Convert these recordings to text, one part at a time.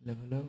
Hello, hello.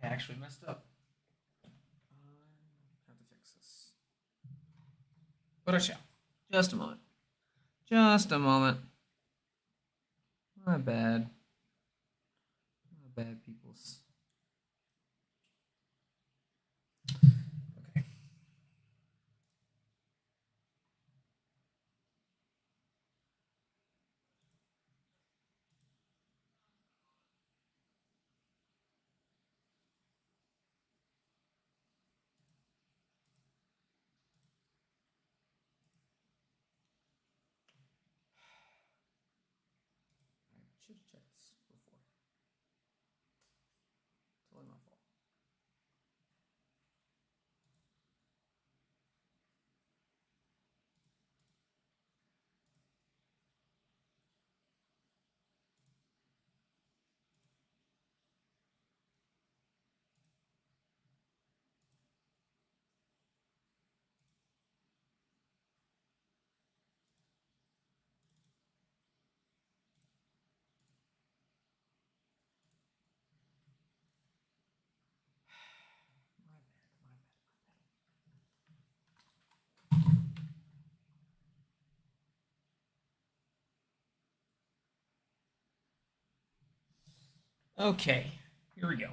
I actually messed up. I have to fix this. But I shall. Just a moment. Just a moment. My bad. My bad, peoples. Okay. I should have checked this before. Totally my fault. My bad. My bad. Okay. Here we go.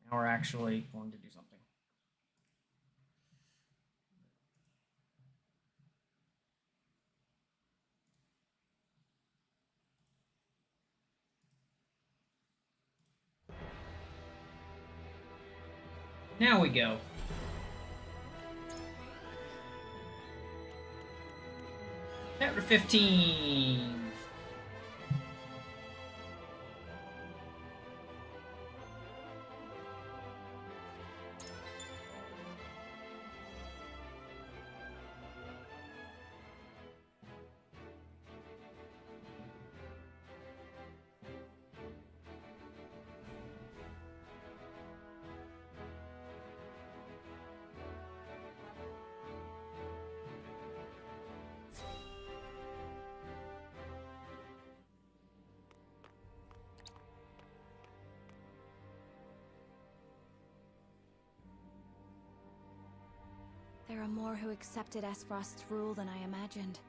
Now we're actually going to do something. Now we go. Chapter 15. There are more who accepted Esfrost's rule than I imagined.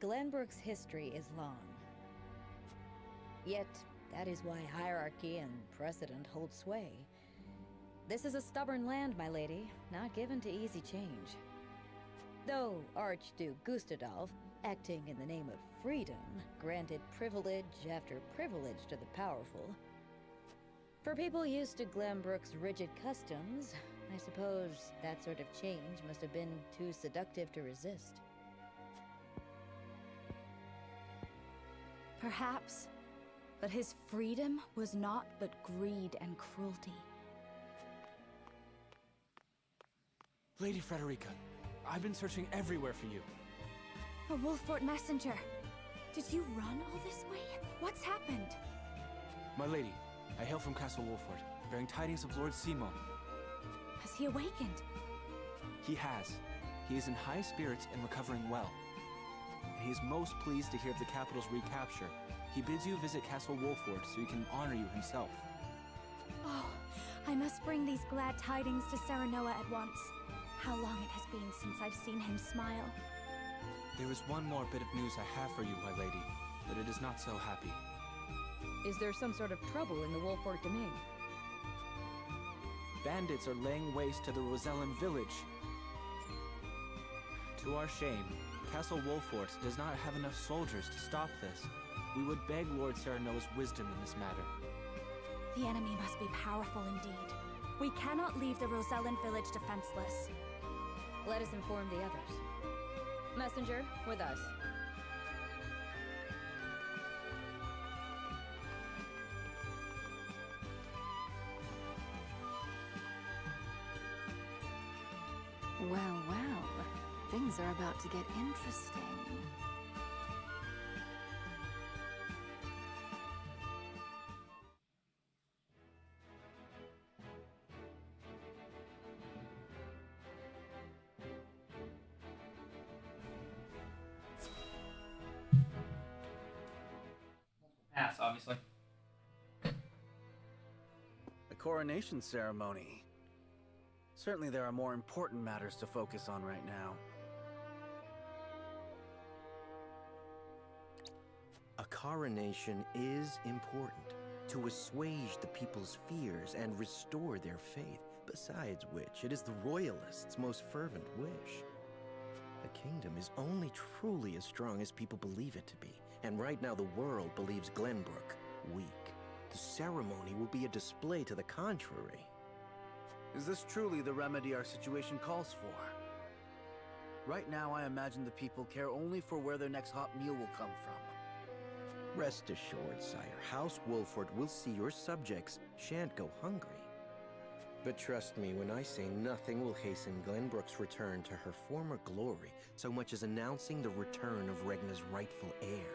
Glenbrook's history is long. Yet, that is why hierarchy and precedent hold sway. This is a stubborn land, my lady, not given to easy change. Though Archduke Gustadolf, acting in the name of freedom, granted privilege after privilege to the powerful. For people used to Glenbrook's rigid customs, I suppose that sort of change must have been too seductive to resist. Perhaps. But his freedom was naught but greed and cruelty. Lady Frederica, I've been searching everywhere for you. A Wolffort messenger! Did you run all this way? What's happened? My lady, I hail from Castle Wolffort, bearing tidings of Lord Simon. Has he awakened? He has. He is in high spirits and recovering well. And he is most pleased to hear of the capital's recapture. He bids you visit Castle Wolffort so he can honor you himself. Oh, I must bring these glad tidings to Serenoa at once. How long it has been since I've seen him smile. There is one more bit of news I have for you, my lady, but it is not so happy. Is there some sort of trouble in the Wolffort domain? Bandits are laying waste to the Rosellan village. To our shame, Castle Wolfort does not have enough soldiers to stop this. We would beg Lord Serenoa's wisdom in this matter. The enemy must be powerful indeed. We cannot leave the Rosellan village defenseless. Let us inform the others. Messenger, with us. Well, well. Things are about to get interesting. Pass, obviously. The coronation ceremony. Certainly there are more important matters to focus on right now. A coronation is important to assuage the people's fears and restore their faith, besides which it is the royalists' most fervent wish. A kingdom is only truly as strong as people believe it to be, and right now the world believes Glenbrook weak. The ceremony will be a display to the contrary. Is this truly the remedy our situation calls for? Right now, I imagine the people care only for where their next hot meal will come from. Rest assured, sire, House Wolford will see your subjects shan't go hungry. But trust me when I say nothing will hasten Glenbrook's return to her former glory so much as announcing the return of Regna's rightful heir.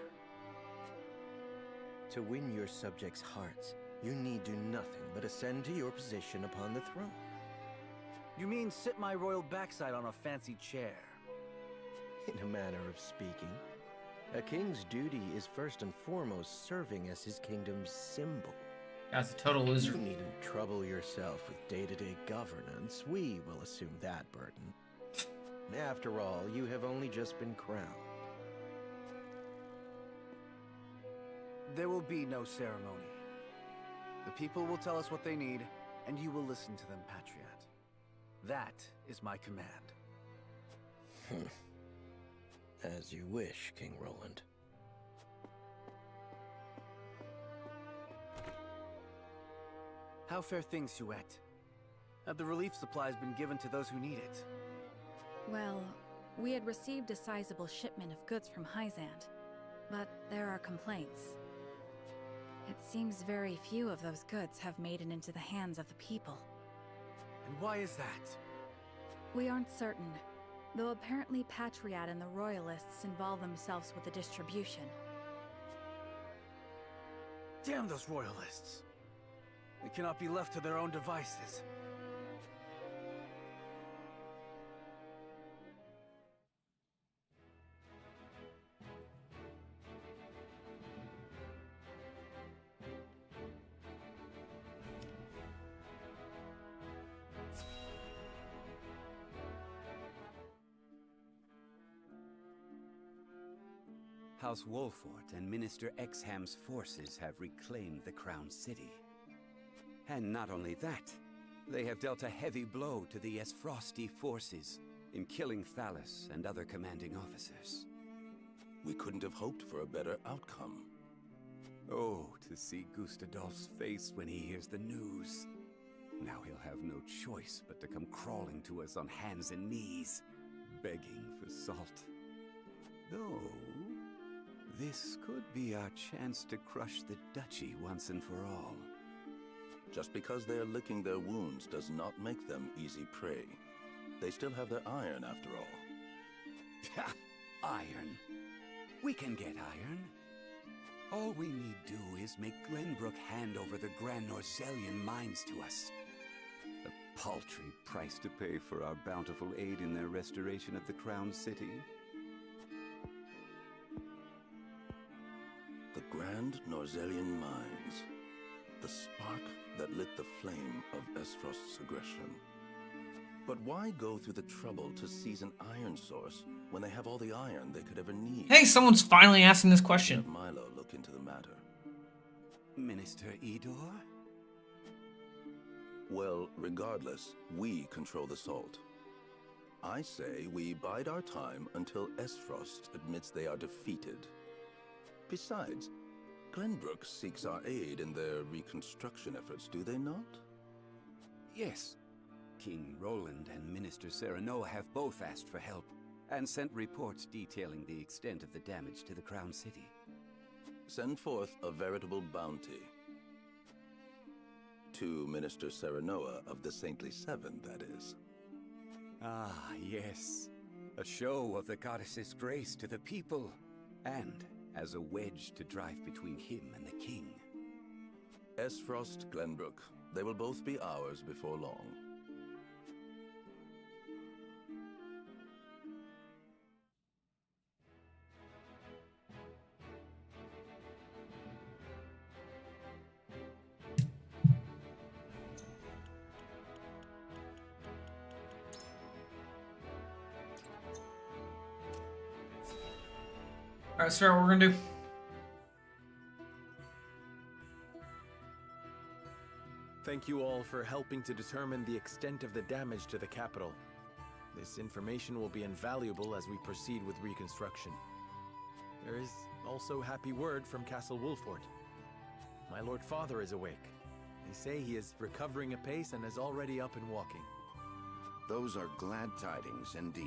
To win your subjects' hearts, you need do nothing but ascend to your position upon the throne. You mean sit my royal backside on a fancy chair? In a manner of speaking. A king's duty is first and foremost serving as his kingdom's symbol. Guy's a total loser. You needn't trouble yourself with day-to-day governance. We will assume that burden. After all, you have only just been crowned. There will be no ceremony. The people will tell us what they need, and you will listen to them, Patriot. That is my command. As you wish, King Roland. How fare things, Huette? Have the relief supplies been given to those who need it? Well, we had received a sizable shipment of goods from Hyzant, but there are complaints. It seems very few of those goods have made it into the hands of the people. And why is that? We aren't certain, though apparently Patriot and the Royalists involve themselves with the distribution. Damn those Royalists! They cannot be left to their own devices. House Wolfort and Minister Exham's forces have reclaimed the Crown City. And not only that, they have dealt a heavy blow to the Esfrosti forces in killing Thalas and other commanding officers. We couldn't have hoped for a better outcome. Oh, to see Gustadolf's face when he hears the news. Now he'll have no choice but to come crawling to us on hands and knees, begging for salt. Though, this could be our chance to crush the duchy once and for all. Just because they're licking their wounds does not make them easy prey. They still have their iron, after all. Ha! Iron. We can get iron. All we need do is make Glenbrook hand over the Grand Norzellian mines to us. A paltry price to pay for our bountiful aid in their restoration of the Crown City. The Grand Norzellian mines. The spark that lit the flame of Esfrost's aggression. But why go through the trouble to seize an iron source when they have all the iron they could ever need? Hey, someone's finally asking this Have question. Milo look into the matter. Minister Idor? Well, regardless, we control the salt. I say we bide our time until Esfrost admits they are defeated. Besides, Glenbrook seeks our aid in their reconstruction efforts, do they not? Yes. King Roland and Minister Serenoa have both asked for help, and sent reports detailing the extent of the damage to the Crown City. Send forth a veritable bounty. To Minister Serenoa of the Saintly Seven, that is. Ah, yes. A show of the goddess's grace to the people, and as a wedge to drive between him and the king. Esfrost, Glenbrook, they will both be ours before long. Alright, start what we're gonna do. Thank you all for helping to determine the extent of the damage to the capital. This information will be invaluable as we proceed with reconstruction. There is also happy word from Castle Wolfort. My Lord Father is awake. They say he is recovering apace and is already up and walking. Those are glad tidings indeed.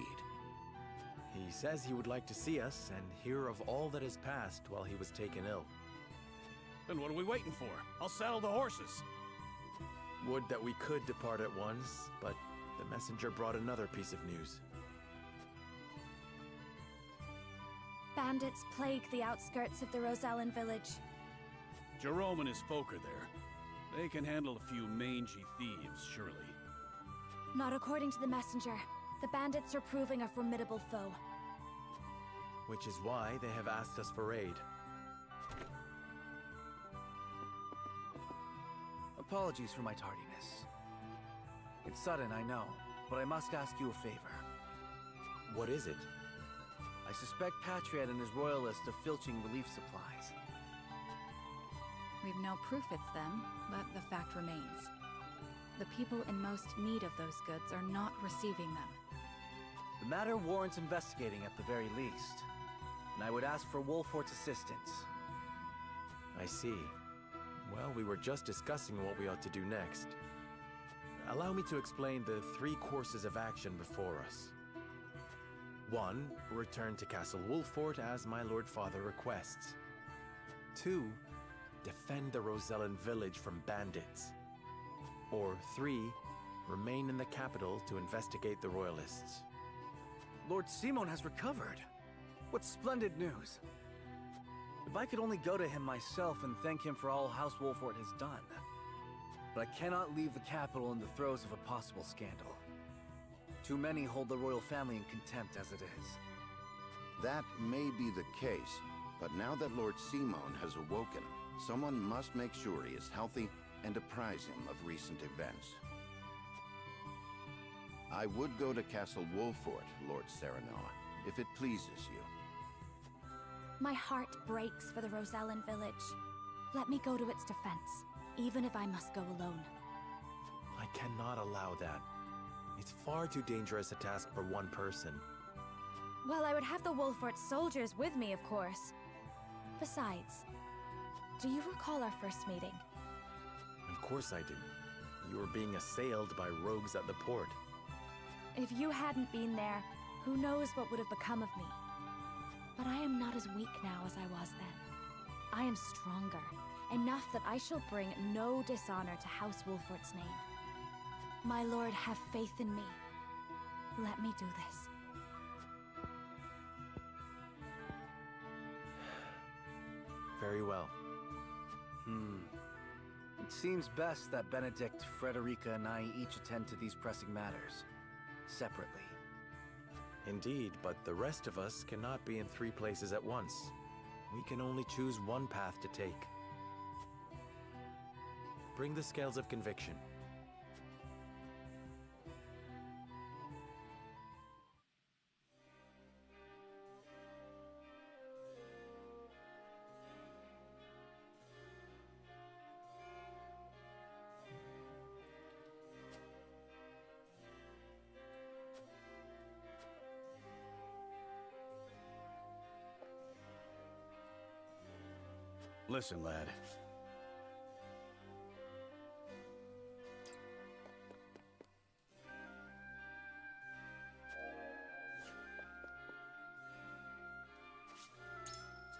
He says he would like to see us and hear of all that has passed while he was taken ill. Then what are we waiting for? I'll saddle the horses. Would that we could depart at once, but the messenger brought another piece of news. Bandits plague the outskirts of the Rosellan village. Jerome and his folk are there. They can handle a few mangy thieves, surely. Not according to the messenger. The bandits are proving a formidable foe. Which is why they have asked us for aid. Apologies for my tardiness. It's sudden, I know, but I must ask you a favor. What is it? I suspect Patriot and his royalists of filching relief supplies. We've no proof it's them, but the fact remains. The people in most need of those goods are not receiving them. The matter warrants investigating at the very least, and I would ask for Wolfort's assistance. I see. Well, we were just discussing what we ought to do next. Allow me to explain the 3 courses of action before us. 1. Return to Castle Wolfort as my Lord Father requests. 2. Defend the Rosellan village from bandits. Or 3. Remain in the capital to investigate the Royalists. Lord Simon has recovered. What splendid news. If I could only go to him myself and thank him for all House Wolfort has done. But I cannot leave the capital in the throes of a possible scandal. Too many hold the royal family in contempt as it is. That may be the case, but now that Lord Simon has awoken, someone must make sure he is healthy and apprise him of recent events. I would go to Castle Wolfort, Lord Serenoa, if it pleases you. My heart breaks for the Rosellan village. Let me go to its defense, even if I must go alone. I cannot allow that. It's far too dangerous a task for one person. Well, I would have the Wolfort soldiers with me, of course. Besides, do you recall our first meeting? Of course I do. You were being assailed by rogues at the port. If you hadn't been there, who knows what would have become of me. But I am not as weak now as I was then. I am stronger, enough that I shall bring no dishonor to House Wolfort's name. My lord, have faith in me. Let me do this. Very well. It seems best that Benedict, Frederica, and I each attend to these pressing matters, separately. Indeed, but the rest of us cannot be in 3 places at once. We can only choose one path to take. Bring the scales of conviction. Listen, lad.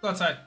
Let's go outside.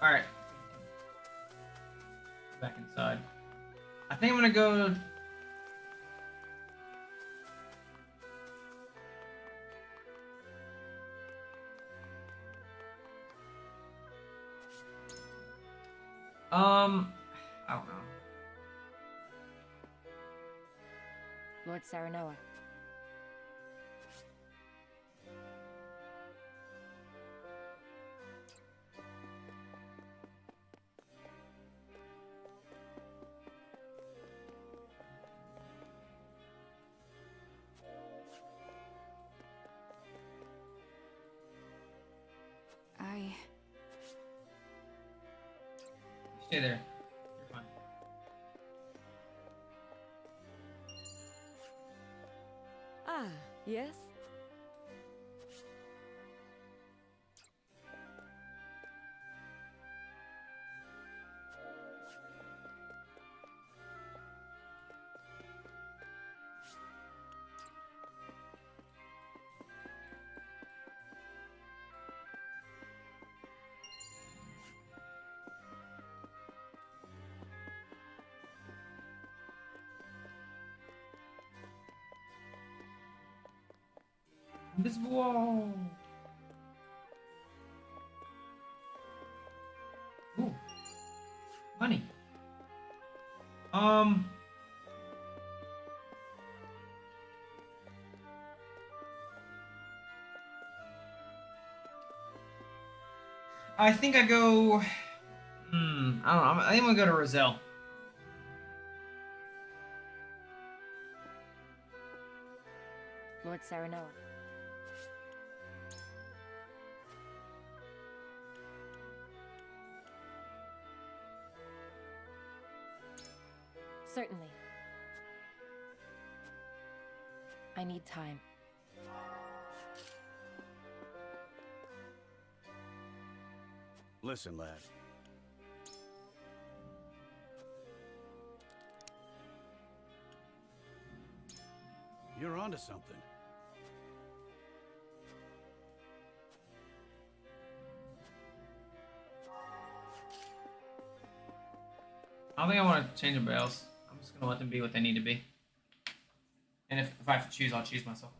All right. Back inside. I think I'm gonna go. I don't know. Lord Saranoa. Stay there. You're fine. Ah, yes? Invisible wall. Ooh. Money. I think I go. I don't know. I think I'm gonna go to Roselle. Lord Serenoa. Certainly. I need time. Listen, lad. You're onto something. I don't think I want to change anybody else. I'm just gonna let them be what they need to be. And if I have to choose, I'll choose myself.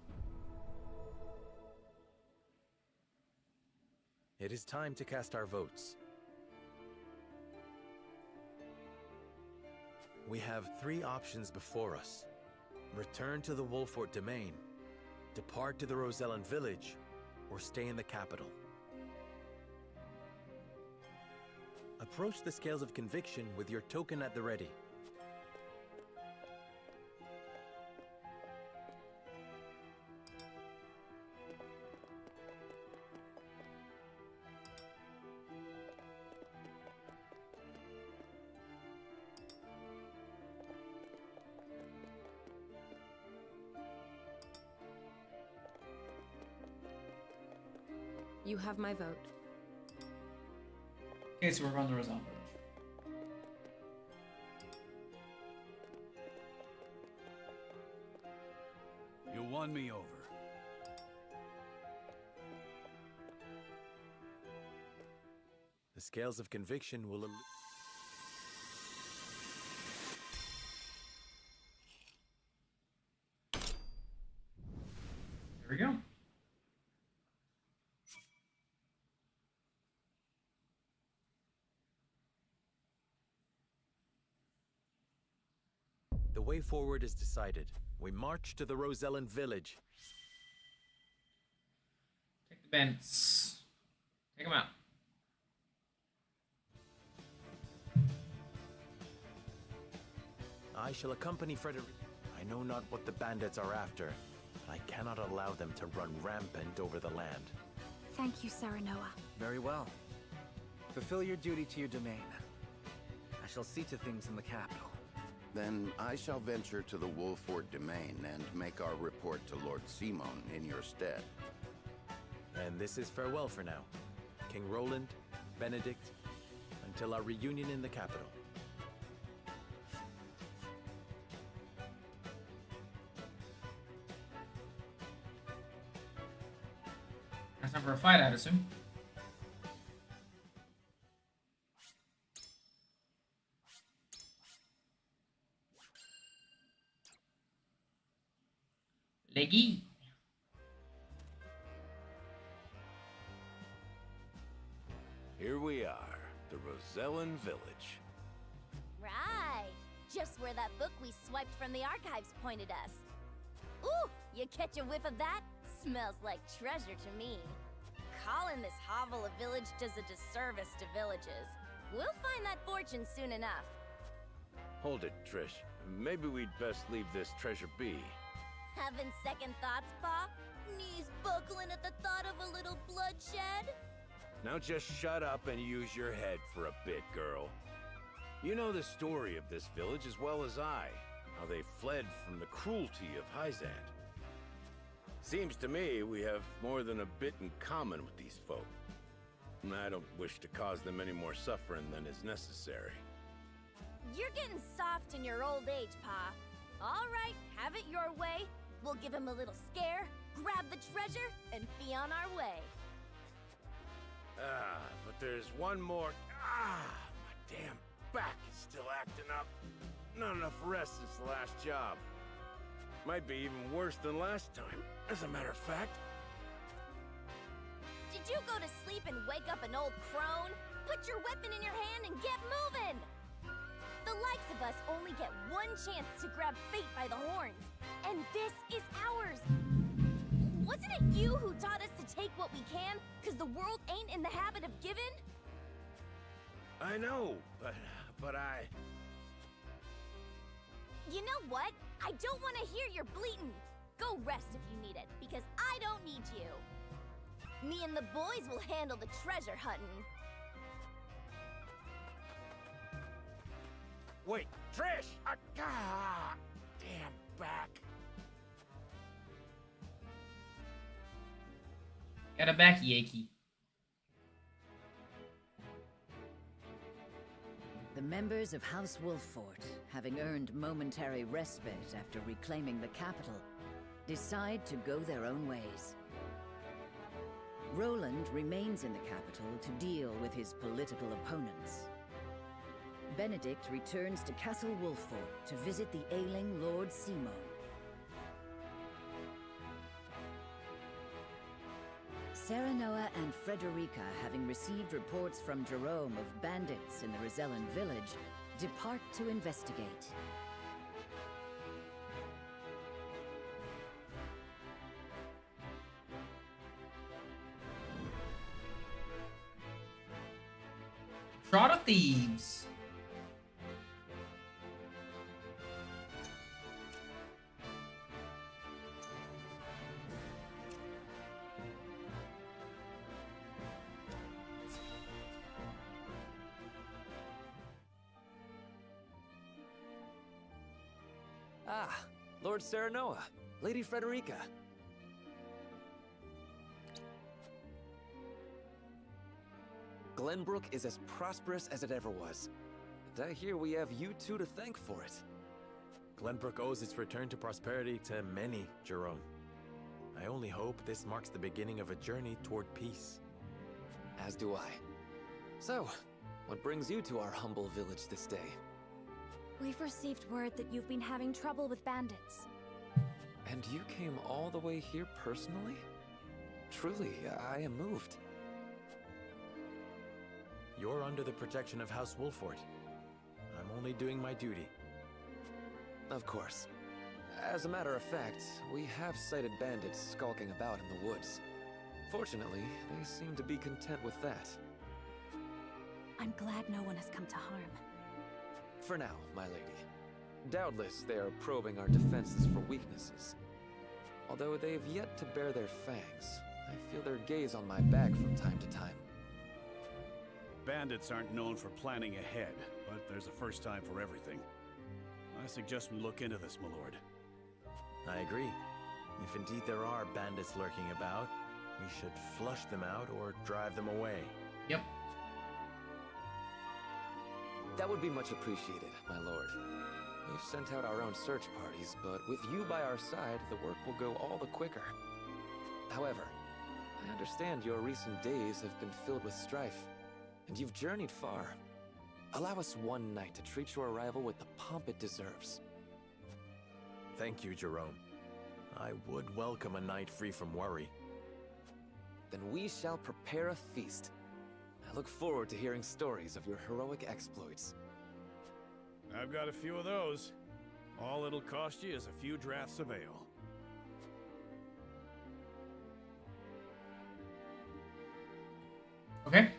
It is time to cast our votes. We have 3 options before us. Return to the Wolfort domain, depart to the Rosellan village, or stay in the capital. Approach the scales of conviction with your token at the ready. You have my vote. Okay, so we're going to Roselle. You won me over. The scales of conviction will... There we go. The way forward is decided. We march to the Rosellan village. Take the bandits. Take them out. I shall accompany Frederick. I know not what the bandits are after, but I cannot allow them to run rampant over the land. Thank you, Serenoa. Very well. Fulfill your duty to your domain. I shall see to things in the capital. Then I shall venture to the Wolfort domain and make our report to Lord Simon in your stead. And this is farewell for now. King Roland, Benedict, until our reunion in the capital. That's time for a fight, I'd assume. Leggy. Here we are, the Rosellan village. Right. Just where that book we swiped from the archives pointed us. Ooh, you catch a whiff of that? Smells like treasure to me. Calling this hovel a village does a disservice to villages. We'll find that fortune soon enough. Hold it, Trish. Maybe we'd best leave this treasure be. Having second thoughts, Pa? Knees buckling at the thought of a little bloodshed? Now just shut up and use your head for a bit, girl. You know the story of this village as well as I, how they fled from the cruelty of Hyzant. Seems to me we have more than a bit in common with these folk. And I don't wish to cause them any more suffering than is necessary. You're getting soft in your old age, Pa. All right, have it your way. We'll give him a little scare, grab the treasure, and be on our way. But there's one more. My damn back is still acting up. Not enough rest since the last job. Might be even worse than last time, as a matter of fact. Did you go to sleep and wake up an old crone? Put your weapon in your hand and get moving! The likes of us only get one chance to grab fate by the horns, and this is ours! Wasn't it you who taught us to take what we can, cause the world ain't in the habit of giving? I know, but I... You know what? I don't want to hear your bleating. Go rest if you need it, because I don't need you. Me and the boys will handle the treasure hunting. Wait, Trish! Damn back. Got a back, Yankee. The members of House Wolffort, having earned momentary respite after reclaiming the capital, decide to go their own ways. Roland remains in the capital to deal with his political opponents. Benedict returns to Castle Wolffort to visit the ailing Lord Simon. Serenoa and Frederica, having received reports from Jerome of bandits in the Rosellan village, depart to investigate. Trot of Thieves. Lord Serenoa, Lady Frederica. Glenbrook is as prosperous as it ever was. And I hear we have you two to thank for it. Glenbrook owes its return to prosperity to many, Jerome. I only hope this marks the beginning of a journey toward peace. As do I. So, what brings you to our humble village this day? We've received word that you've been having trouble with bandits. And you came all the way here personally? Truly, I am moved. You're under the protection of House Wolffort. I'm only doing my duty. Of course. As a matter of fact, we have sighted bandits skulking about in the woods. Fortunately, they seem to be content with that. I'm glad no one has come to harm. For now, my lady. Doubtless they are probing our defenses for weaknesses. Although they've yet to bare their fangs, I feel their gaze on my back from time to time. Bandits aren't known for planning ahead, but there's a first time for everything. I suggest we look into this, my lord. I agree. If indeed there are bandits lurking about, we should flush them out or drive them away. Yep. That would be much appreciated, my lord. We've sent out our own search parties, but with you by our side, the work will go all the quicker. However, I understand your recent days have been filled with strife, and you've journeyed far. Allow us one night to treat your arrival with the pomp it deserves. Thank you, Jerome. I would welcome a night free from worry. Then we shall prepare a feast. I look forward to hearing stories of your heroic exploits. I've got a few of those. All it'll cost you is a few draughts of ale. Okay.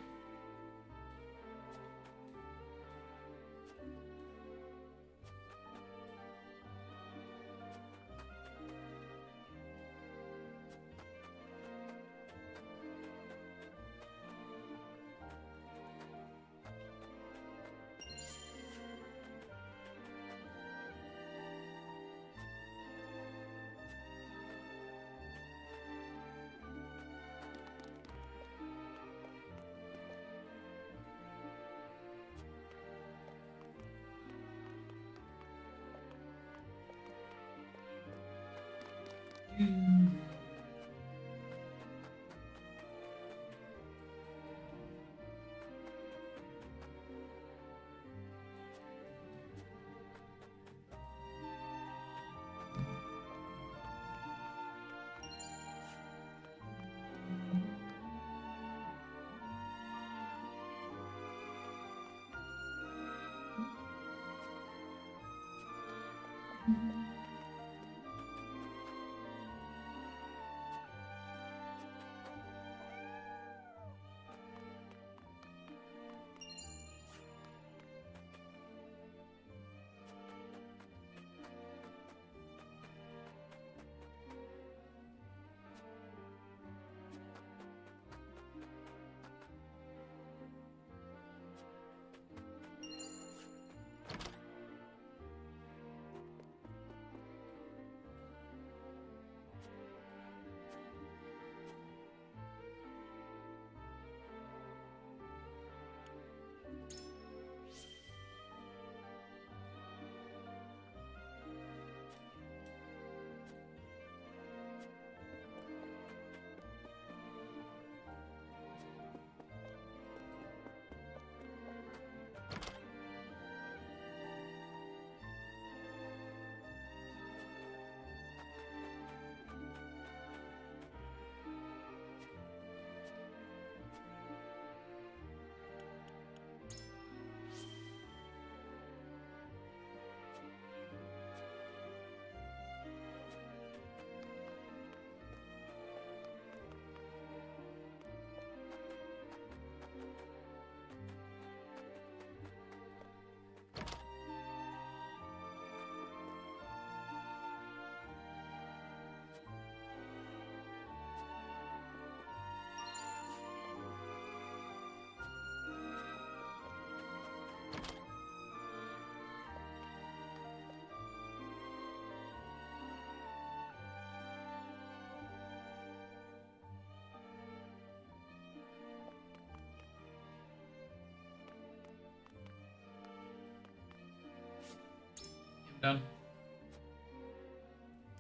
Done.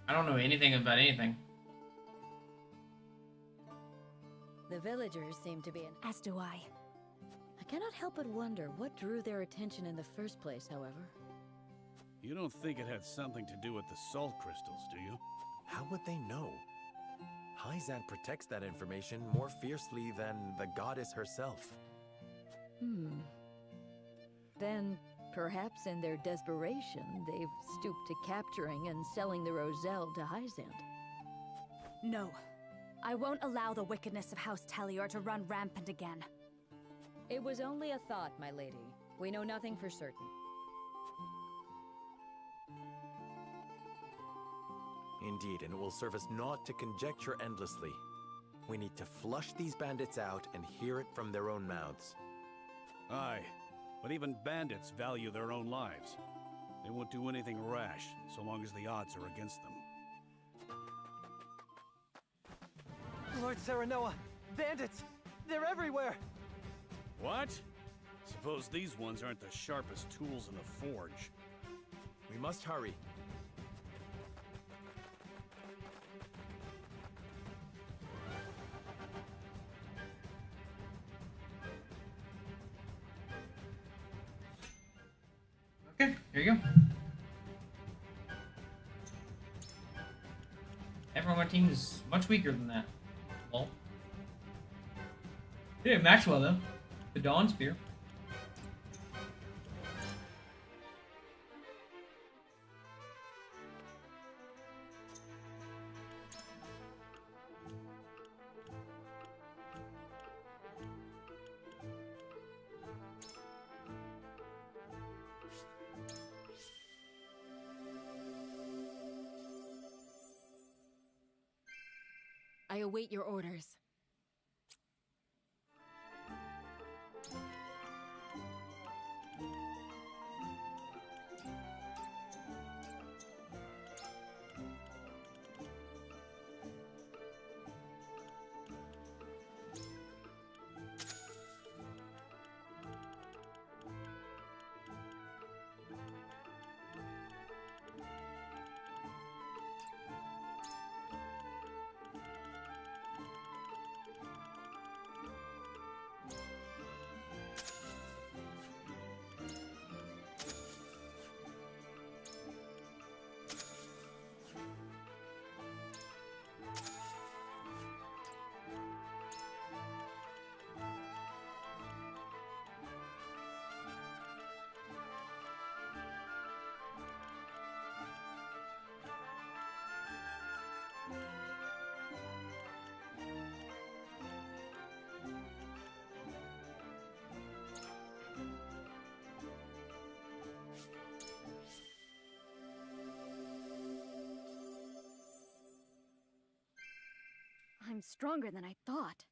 I don't know anything about anything. The villagers seem to be in. As do I. I cannot help but wonder what drew their attention in the first place, however. You don't think it had something to do with the salt crystals, do you? How would they know? Hyzant protects that information more fiercely than the goddess herself. Then, perhaps in their desperation, they've stooped to capturing and selling the Roselle to Hyzant. No. I won't allow the wickedness of House Tellior to run rampant again. It was only a thought, my lady. We know nothing for certain. Indeed, and it will serve us naught to conjecture endlessly. We need to flush these bandits out and hear it from their own mouths. Aye, but even bandits value their own lives. They won't do anything rash, so long as the odds are against them. Lord Serenoa! Bandits! They're everywhere! What? Suppose these ones aren't the sharpest tools in the forge. We must hurry. Okay, here you go. Everyone on my team is much weaker than that. Well, yeah, Maxwell though, the Dawn Spear. I await your orders. I'm stronger than I thought.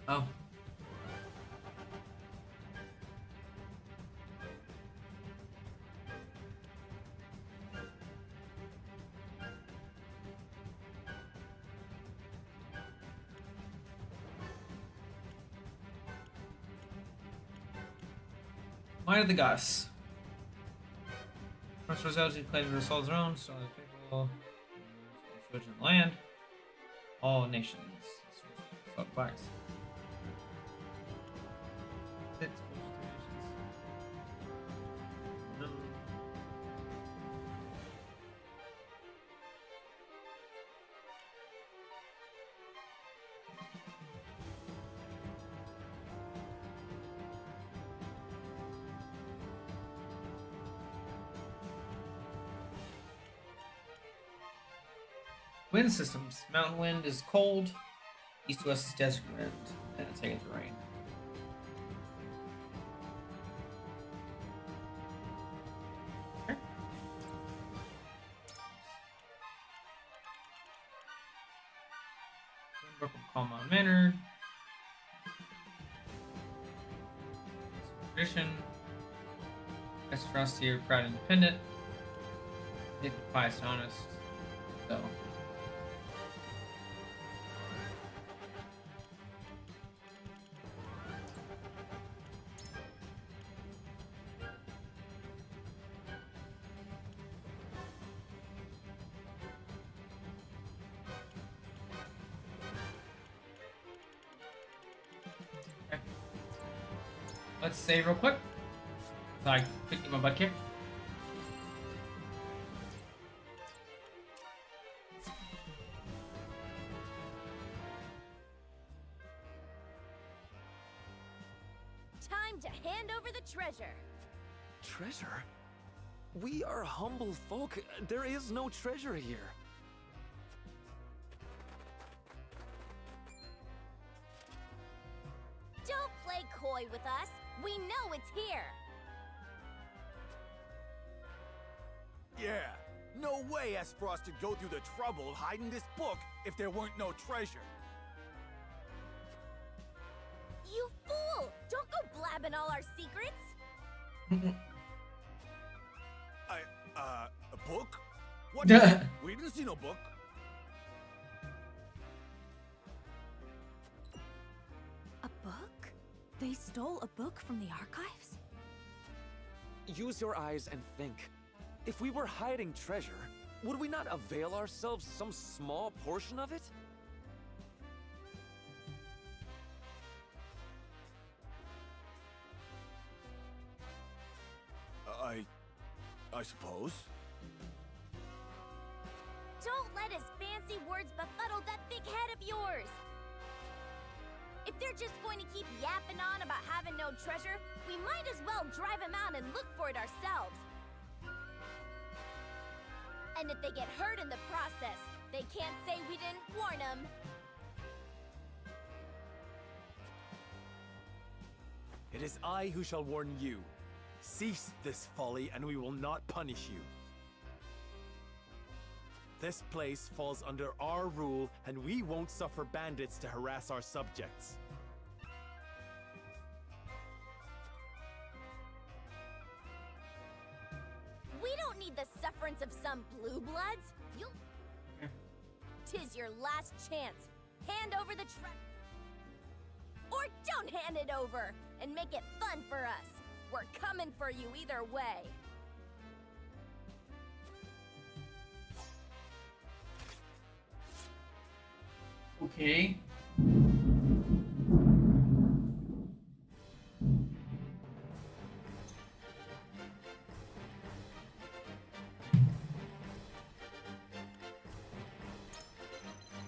Oh. Might of the Goddess. First results declared the Soul's own, so the people in the land. All nations. Fuck blacks. Wind systems. Mountain wind is cold. East to west is desert wind. And it's taking the rain. Okay. Windbrook will calm Mount Maynard. Tradition. Best Frosty are proud and independent. Nick pious and honest. So. Let's save real quick. So I quick get my butt kicked. Time to hand over the treasure. Treasure? We are humble folk. There is no treasure here. toy with us. We know it's here. Yeah, no way Aspros would go through the trouble hiding this book if there weren't no treasure. You fool! Don't go blabbing all our secrets. A book? What? We didn't see no book. A book? They stole a book from the archives? Use your eyes and think. If we were hiding treasure, would we not avail ourselves some small portion of it? I suppose. Don't let his fancy words befuddle that big head of yours. If they're just going to keep yapping on about having no treasure, we might as well drive him out and look for it ourselves. And if they get hurt in the process, they can't say we didn't warn them. It is I who shall warn you. Cease this folly, and we will not punish you. This place falls under our rule, and we won't suffer bandits to harass our subjects. We don't need the sufferance of some blue bloods. You'll... Tis your last chance. Hand over the treasure. Or don't hand it over, and make it fun for us. We're coming for you either way. Okay.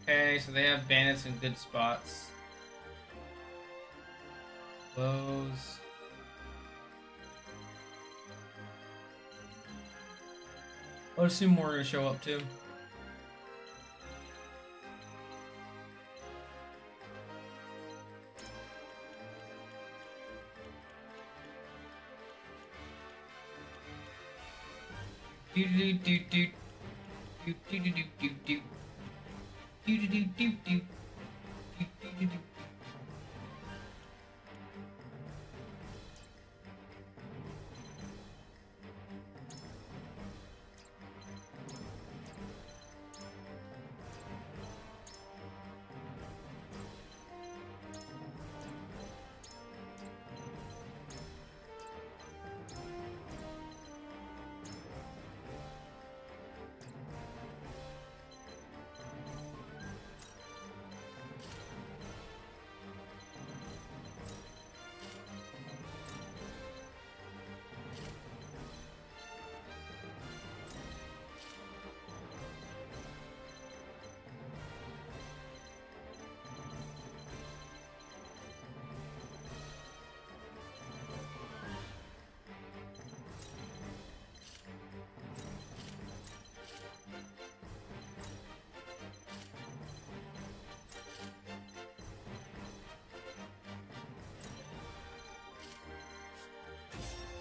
Okay, so they have bandits in good spots. Those. I'll assume more are gonna show up too. Do do do do do do do do do do do do do do do do do.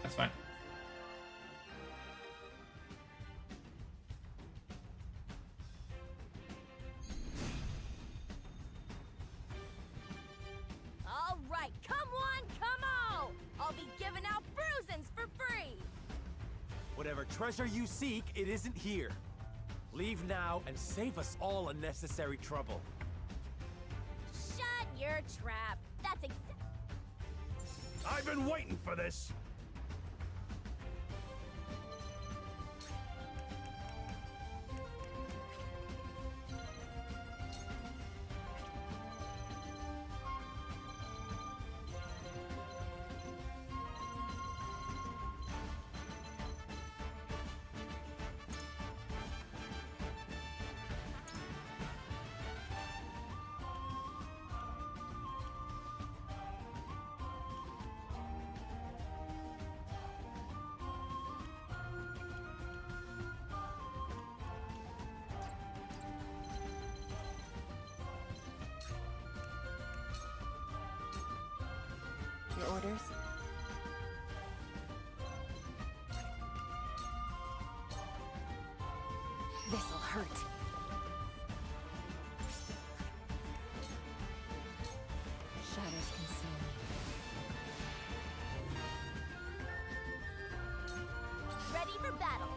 That's fine. All right, come on, come on! I'll be giving out bruisings for free! Whatever treasure you seek, it isn't here. Leave now and save us all unnecessary trouble. Shut your trap. That's I've been waiting for this. Your orders? This'll hurt. Shadows conceal me. Ready for battle.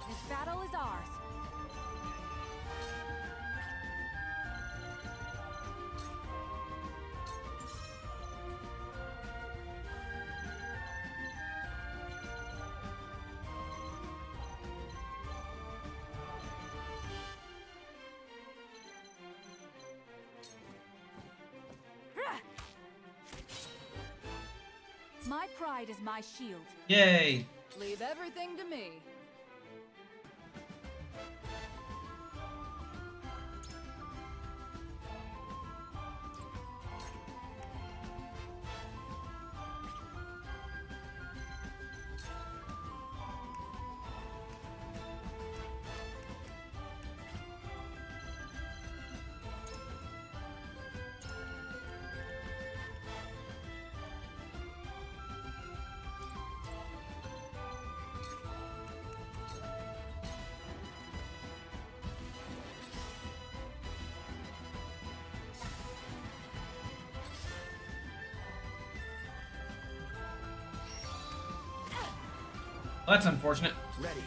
This battle is ours. My pride is my shield. Yay! Leave everything to me. Well, that's unfortunate. Ready.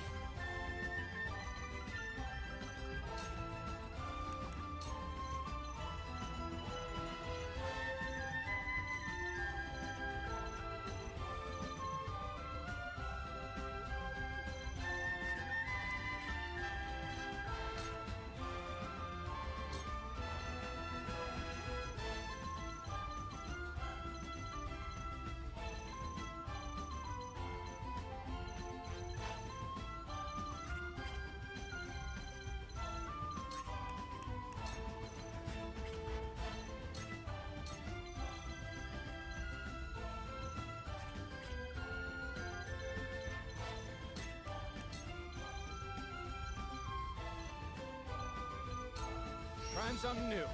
Trying something new.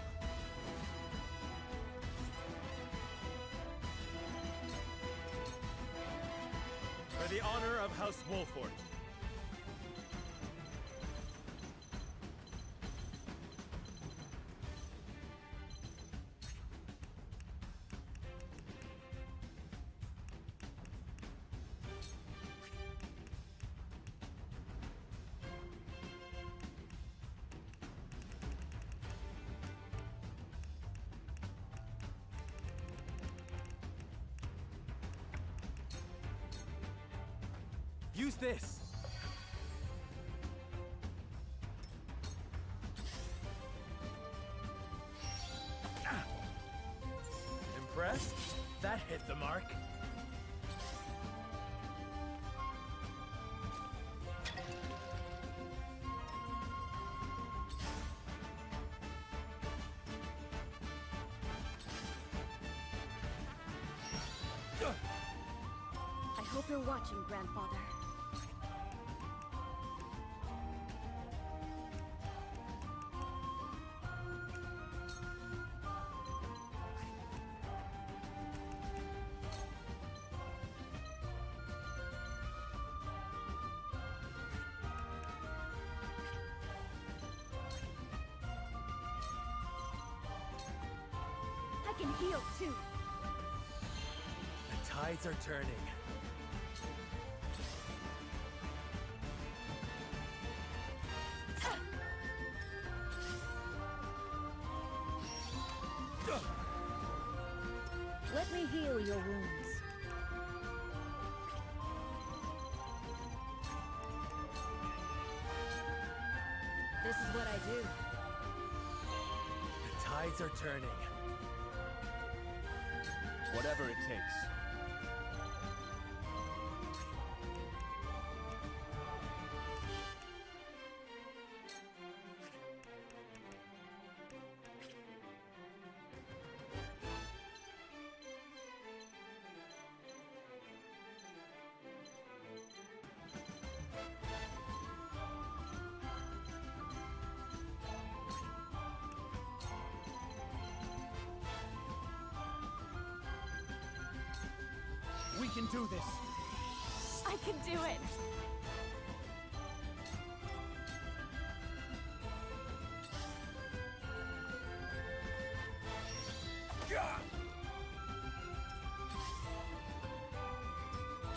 For the honor of House Wolfort. Use this. Impressed? That hit the mark. I hope you're watching, Grandfather. I can heal too. The tides are turning. Let me heal your wounds. This is what I do. The tides are turning. Whatever it takes. can do this. I can do it.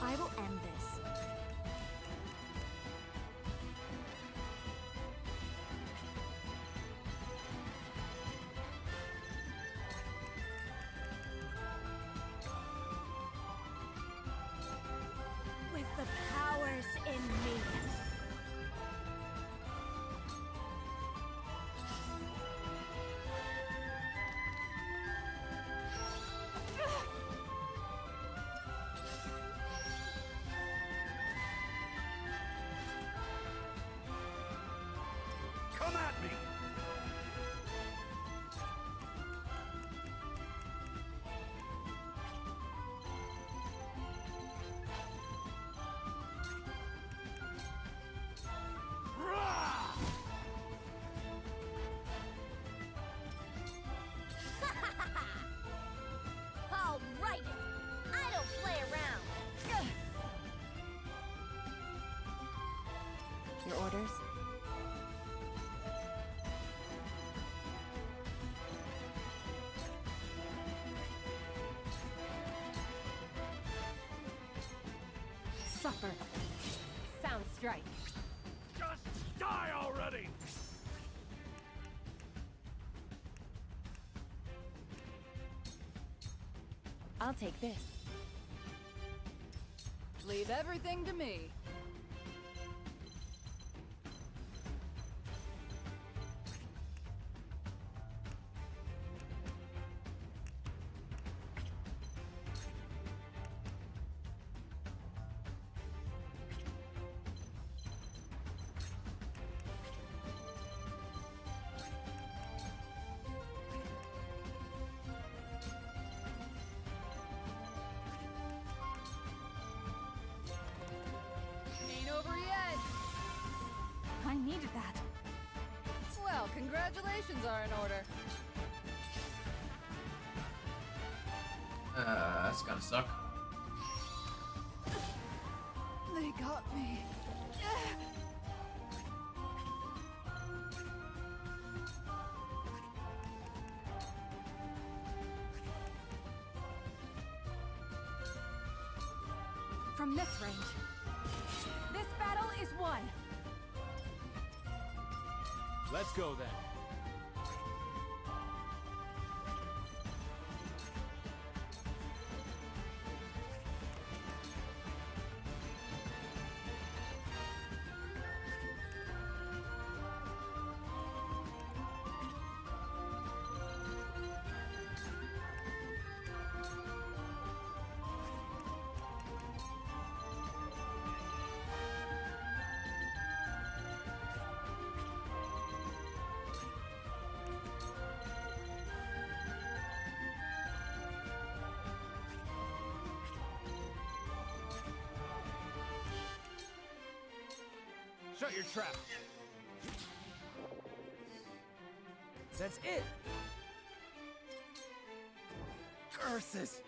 I will end this. With the powers in me. Come at me! All right, I don't play around. Your orders? Supper. Sound strike. Just die already! I'll take this. Leave everything to me. Ain't over yet. I needed that. Well, congratulations are in order. That's gotta suck. They got me. From this range, this battle is won. Let's go then. Shut your trap. That's it. Curses.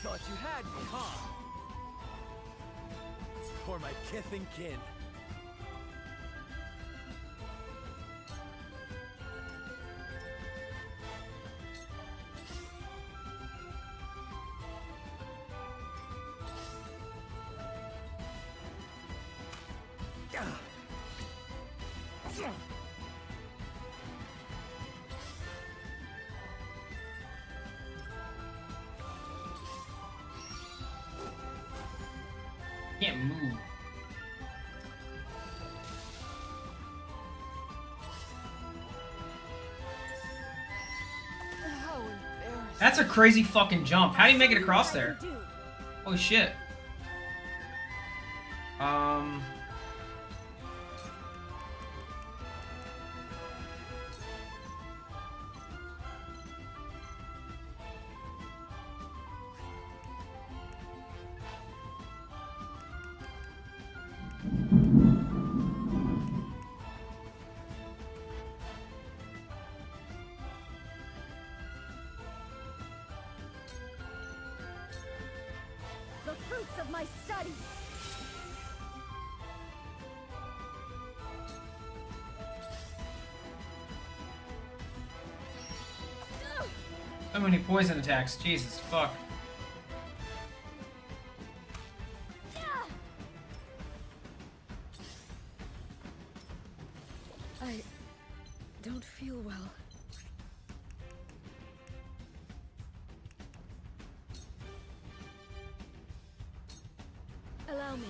Thought you had me, huh? For my kith and kin. Can't move. How embarrassing. That's a crazy fucking jump. How do you make it across there? Holy shit. fruits of my studies. So many poison attacks. Jesus, fuck. I don't feel well. Allow me.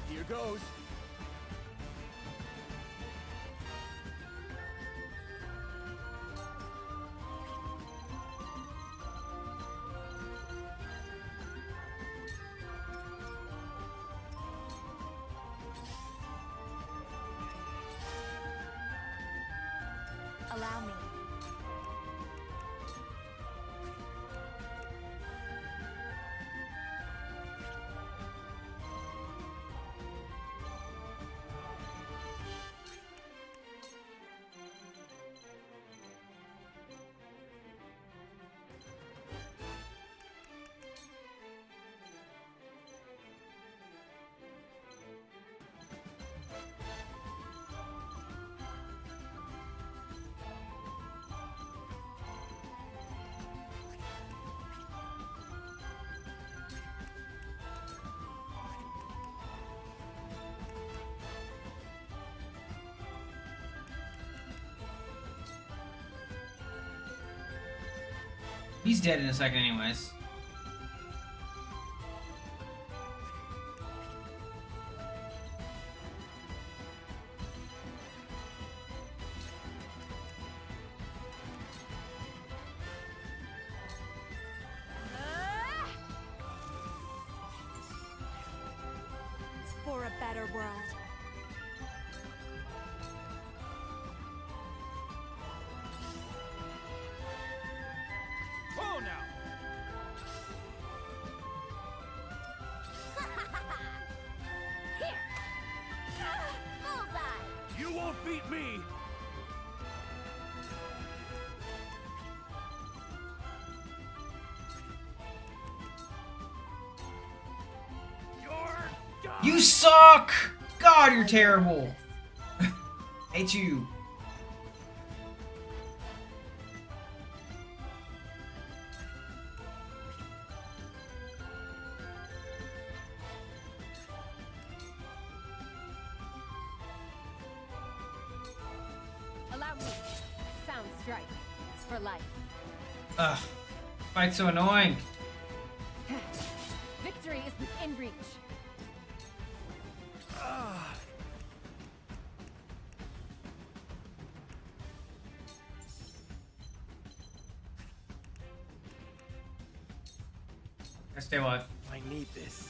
Here goes. Allow me. He's dead in a second anyways. For a better world. Oh, now! Here! Bullseye! You won't beat me! You suck! God, you're terrible. Hate you. Allow me. Sound strike. It's for life. Ugh. Fight's so annoying. Victory is within reach. I stay alive. I need this.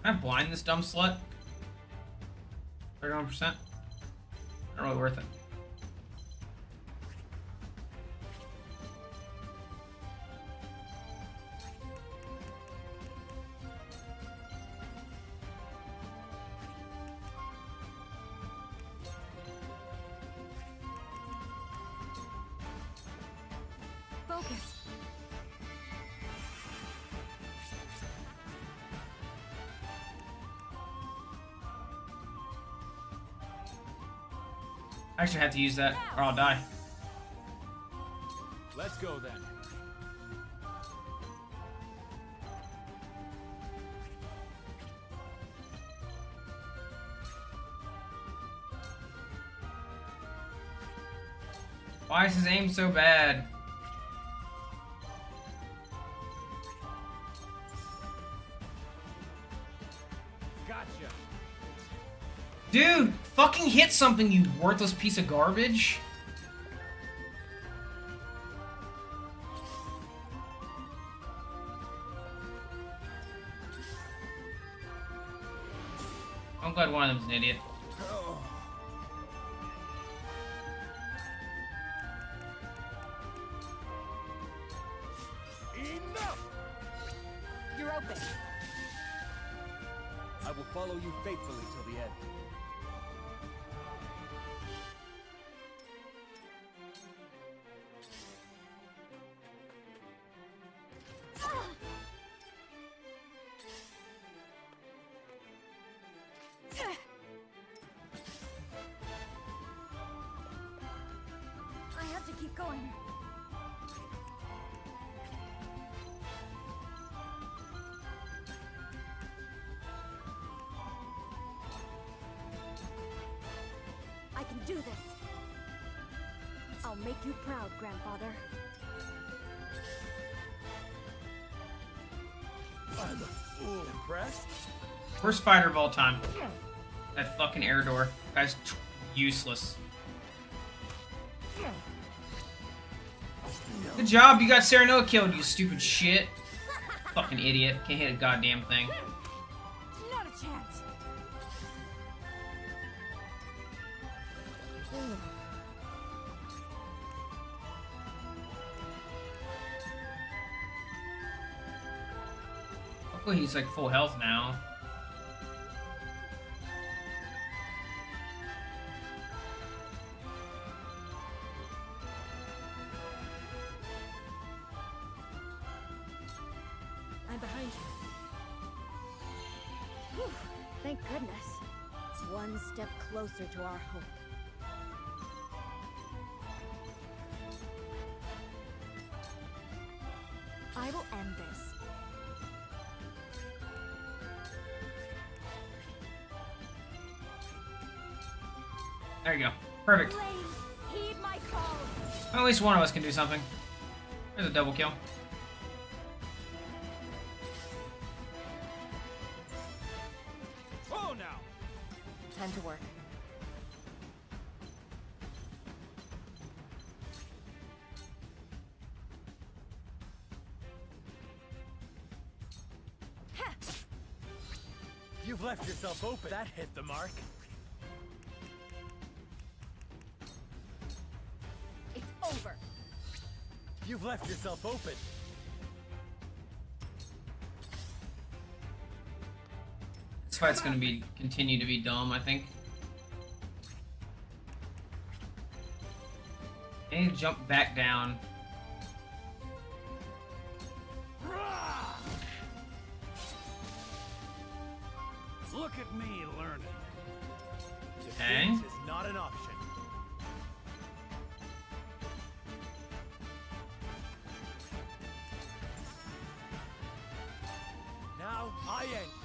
Can I blind this dumb slut? 31%? Not really worth it. focus. I actually have to use that, or I'll die. Let's go then. Why is his aim so bad? Gotcha. Dude, fucking hit something, you worthless piece of garbage. I'm glad one of them's an idiot. Enough! You're open. I will follow you faithfully till the end. I have to keep going. I can do this. I'll make you proud, Grandfather. Impressed? Worst fighter of all time. That fucking air door. Guy's useless. Good job, you got Serenoa killed, you stupid shit. Fucking idiot. Can't hit a goddamn thing. Not a chance. Luckily he's like full health now. I'm behind you. Whew, thank goodness. It's one step closer to our hope. I will end this. There you go. Perfect. Flames, heed my call. Well, at least one of us can do something. There's a double kill. Oh, now! Time to work. You've left yourself open. That hit the mark. It's over. You've left yourself open. This fight's gonna continue to be dumb, I think. I need to jump back down. Look at me learning. Okay. Defeat is not an option. Now I end this.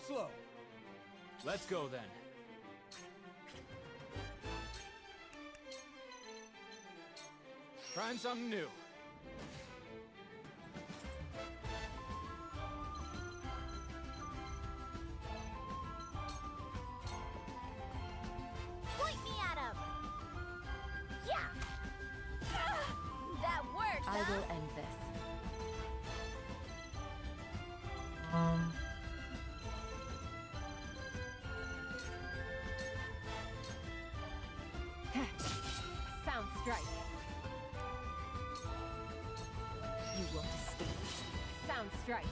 slow. Let's go then. Trying something new. Point me at him! Yeah! That worked, I huh? will end this. Sound strike. You won't escape. Sound strike.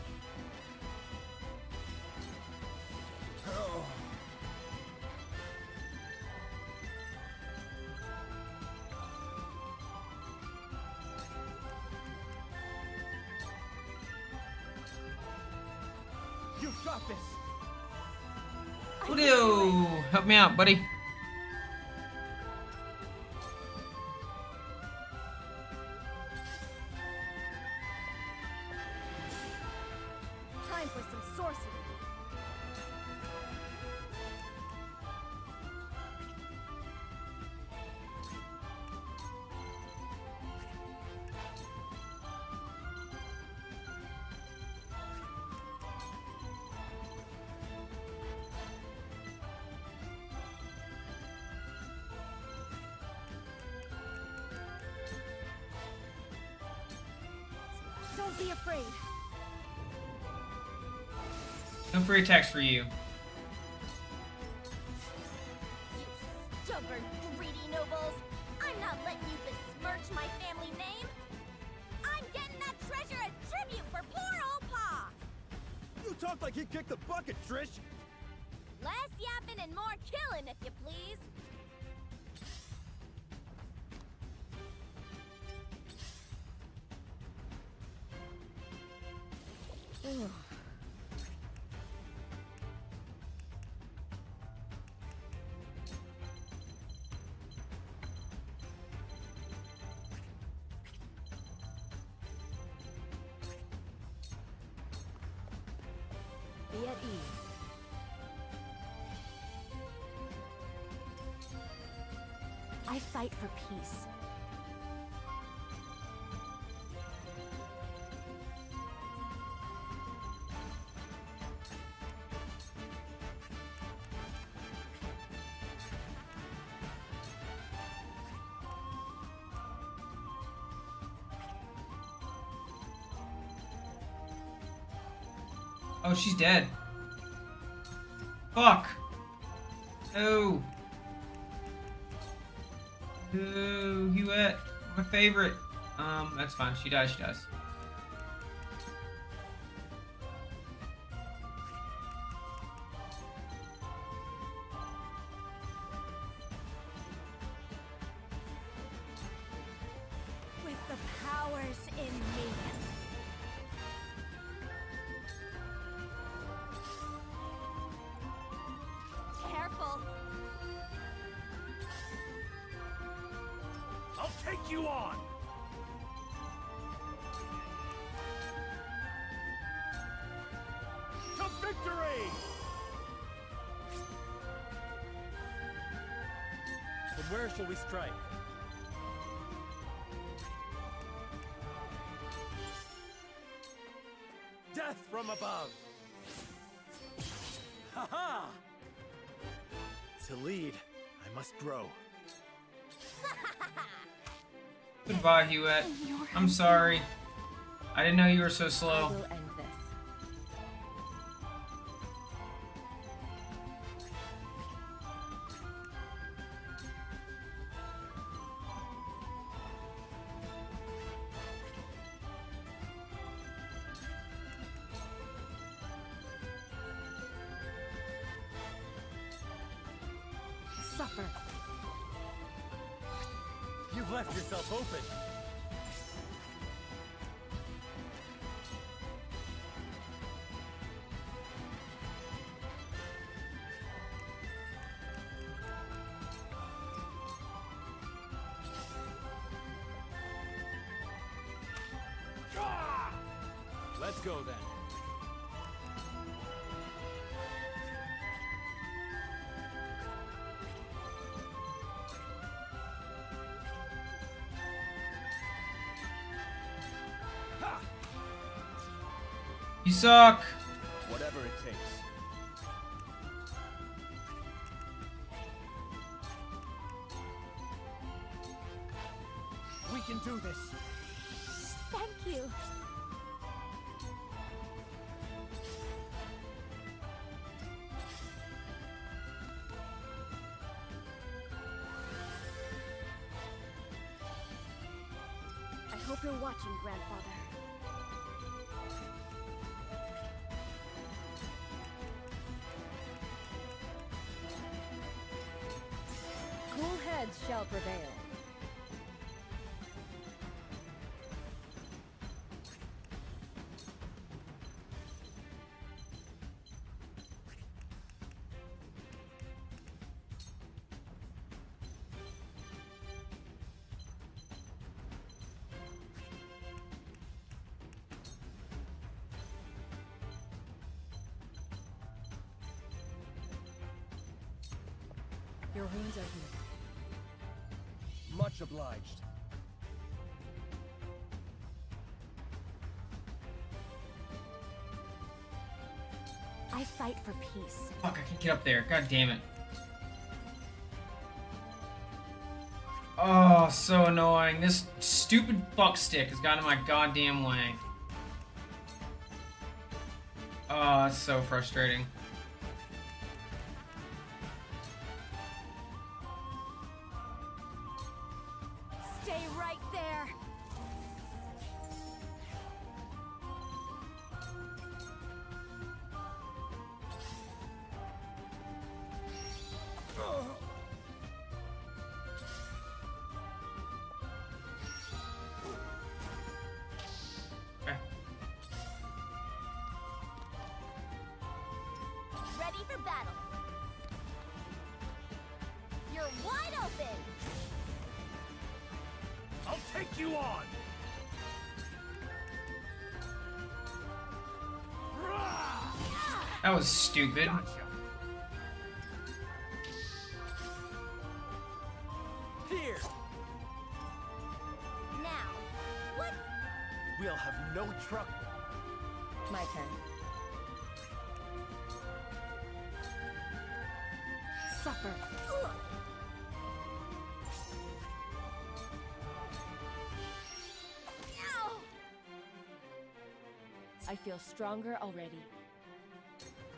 You've got this. Julio, help me out, buddy. Time for some sorcery. Don't be afraid. No free attacks for you. Stubborn, greedy nobles! I'm not letting you besmirch my family name! I'm getting that treasure as tribute for poor old Pa! You talk like he kicked the bucket, Trish! Less yapping and more killing, if you please! Be at ease. I fight for peace. Oh, she's dead. Fuck. No. No, Huette. My favorite. That's fine. She dies, she dies. With the powers in me. Careful! I'll take you on! To victory! From where shall we strike? Death from above! Ha-ha! To lead, I must grow. Goodbye, Huette. I'm sorry. I didn't know you were so I slow. will end this. Suffer. You've left yourself open. Let's go then. You suck. Whatever it takes. We can do this. Thank you. I hope you're watching, Grandfather. Cool heads shall prevail. Your wounds are healed. Much obliged. I fight for peace. Fuck, I can't get up there. God damn it. Oh, so annoying. This stupid fuck stick has gotten in my goddamn way. Oh, it's so frustrating. Stay right there. Ready for battle. You're wide open. I'll take you on. That was stupid. Here. Now, what? We'll have no trouble. My turn. Suffer. Ow! I feel stronger already.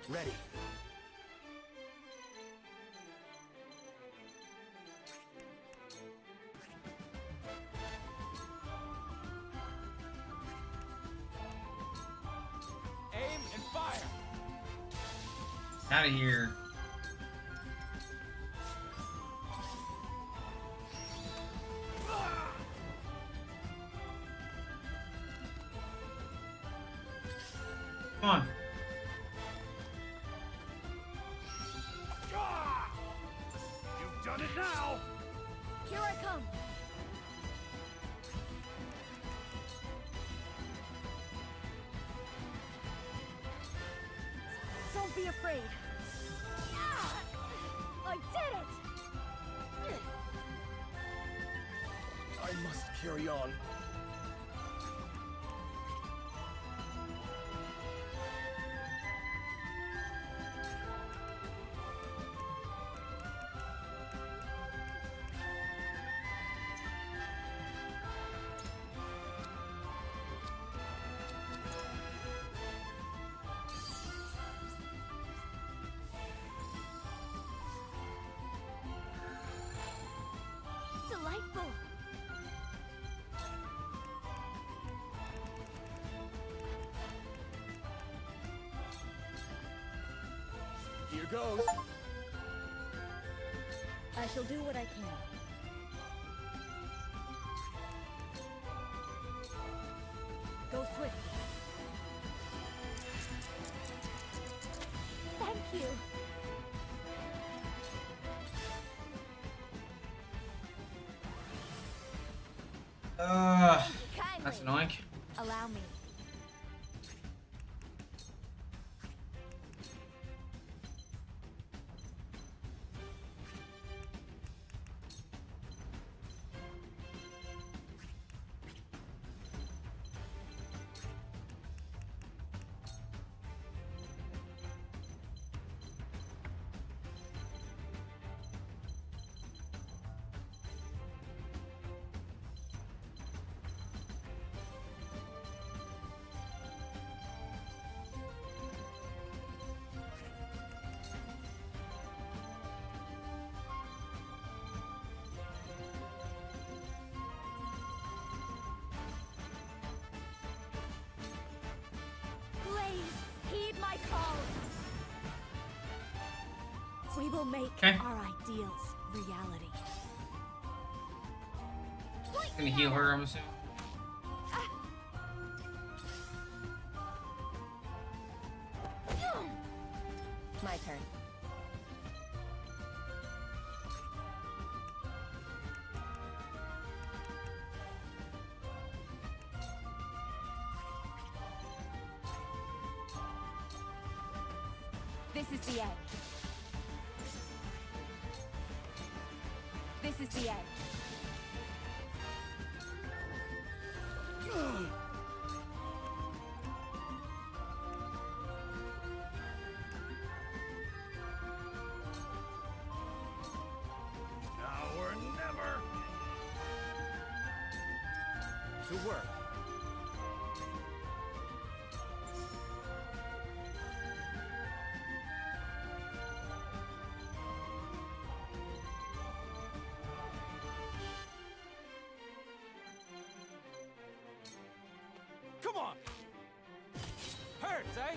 Ready. Aim and fire. Out of here. Come on. You've done it now. Here I come. Don't be afraid. I did it! I must carry on. Delightful. Here goes. I shall do what I can. Go swift. Thank you. That's annoying. Allow me. We will make Okay. our ideals reality. Gonna heal her, I'm assuming. My turn. This is the end. This is the end. Now or never. To work. Come on! Hurts, eh?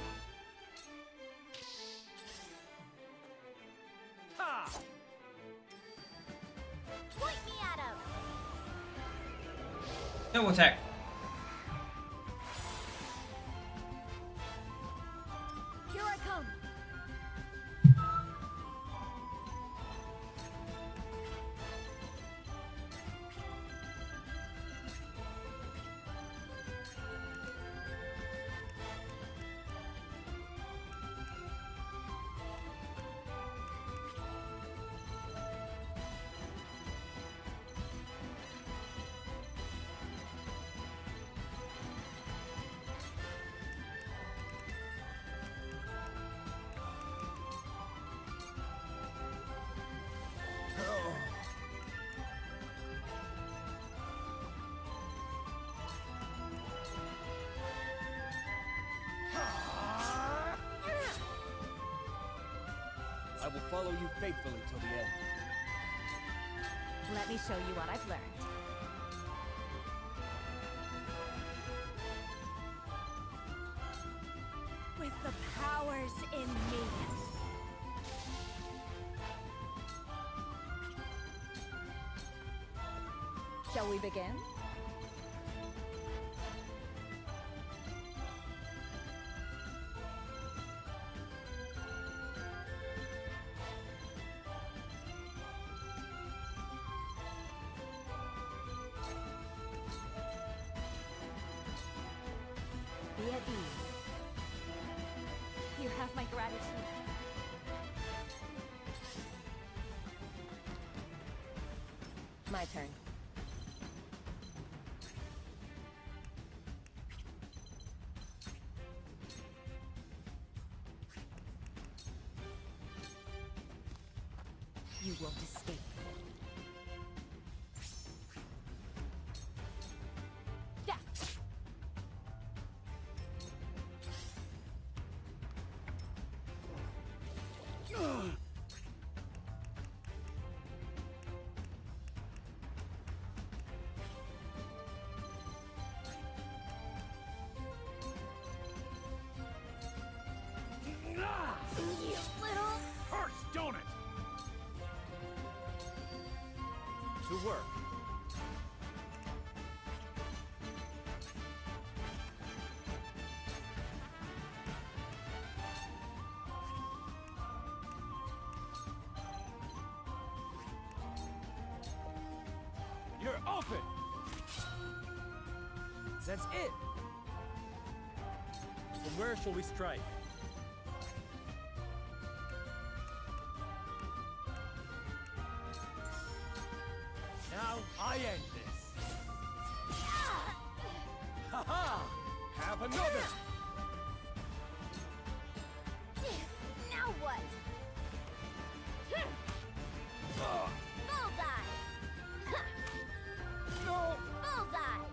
Ha! Point me at him! Double attack. Here I come. I will follow you faithfully till the end. Let me show you what I've learned. With the powers in me. Shall we begin? Be at ease. You have my gratitude. My turn. You won't escape. Yeah. You little... Hurts, don't it? To work. You're open! That's it! From where shall we strike? Now I end this. Ha ha! Have another! Now what? Bullseye! No! Bullseye!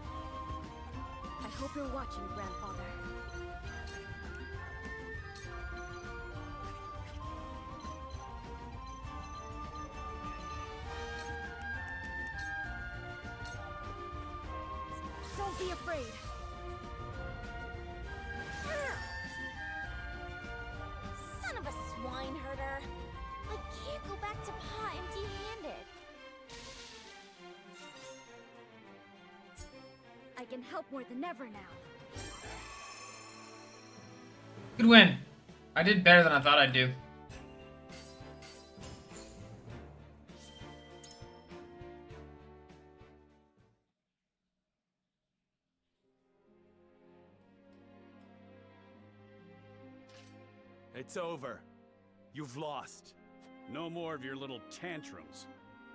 I hope you're watching, Grandfather. Don't be afraid. Son of a swine herder! I can't go back to Pa empty-handed. I can help more than ever now. Good win. I did better than I thought I'd do. It's over. You've lost. No more of your little tantrums.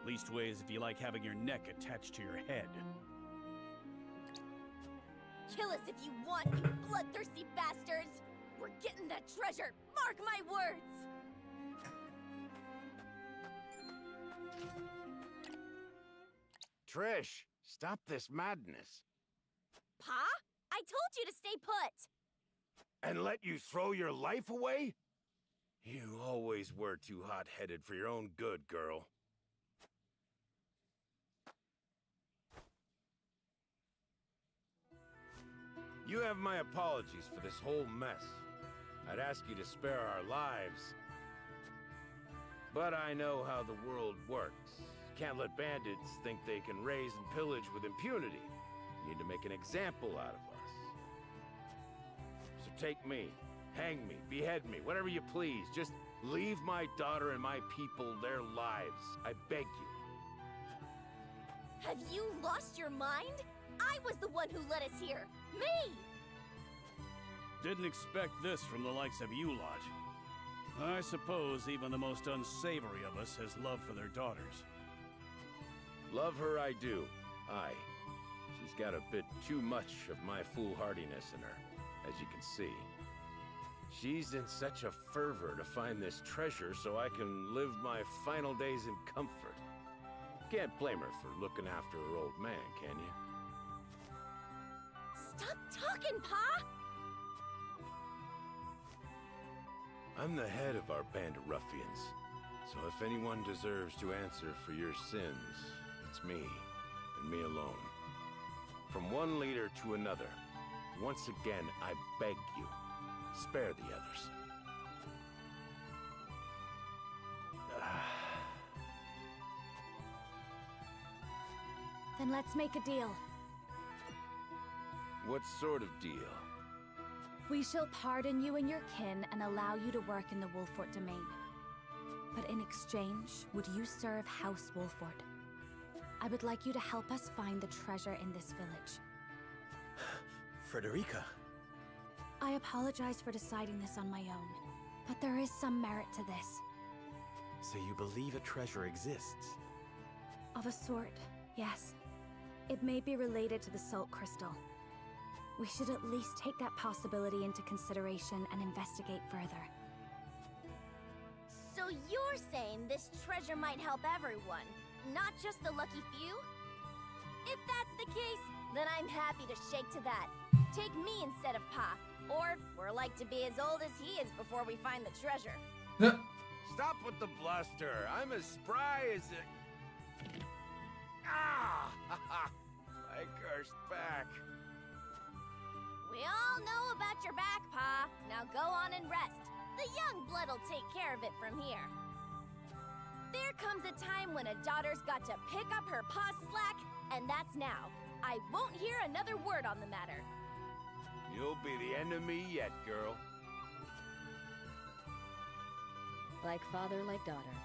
Leastways if you like having your neck attached to your head. Kill us if you want, you bloodthirsty bastards! We're getting that treasure! Mark my words! Trish, stop this madness. Pa? I told you to stay put! And let you throw your life away? You always were too hot-headed for your own good, girl. You have my apologies for this whole mess. I'd ask you to spare our lives. But I know how the world works. Can't let bandits think they can raise and pillage with impunity. You need to make an example out of us. So take me, hang me, behead me, whatever you please. Just leave my daughter and my people their lives. I beg you. Have you lost your mind? I was the one who led us here! Me! Didn't expect this from the likes of you lot. I suppose even the most unsavory of us has love for their daughters. Love her I do. Aye. She's got a bit too much of my foolhardiness in her, as you can see. She's in such a fervor to find this treasure so I can live my final days in comfort. Can't blame her for looking after her old man, can you? Stop talking, Pa! I'm the head of our band of ruffians, so if anyone deserves to answer for your sins, it's me, and me alone. From one leader to another, once again, I beg you, spare the others. Then let's make a deal. What sort of deal? We shall pardon you and your kin and allow you to work in the Wolfort domain. But in exchange, would you serve House Wolfort? I would like you to help us find the treasure in this village. Frederica. I apologize for deciding this on my own, but there is some merit to this. So you believe a treasure exists? Of a sort, yes. It may be related to the Salt Crystal. We should at least take that possibility into consideration and investigate further. So you're saying this treasure might help everyone, not just the lucky few? If that's the case, then I'm happy to shake to that. Take me instead of Pa, or we're like to be as old as he is before we find the treasure. Stop with the bluster. I'm as spry as a... Ah! My cursed back. We all know about your back, Pa. Now go on and rest. The young blood'll take care of it from here. There comes a time when a daughter's got to pick up her pa's slack, and that's now. I won't hear another word on the matter. You'll be the end of me yet, girl. Like father, like daughter.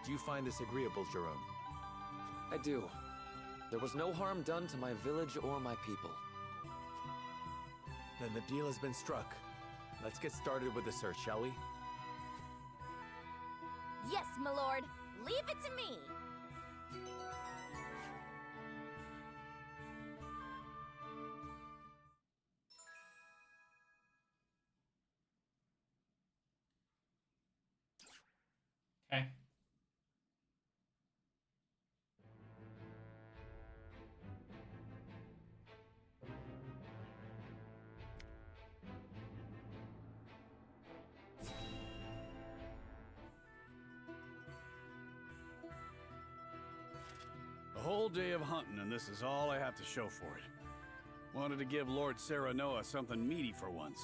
Do you find this agreeable, Jerome? I do. There was no harm done to my village or my people. Then the deal has been struck. Let's get started with the search, shall we? Yes, my lord. Leave it to me. Okay. A whole day of hunting, and this is all I have to show for it. Wanted to give Lord Serenoa something meaty for once.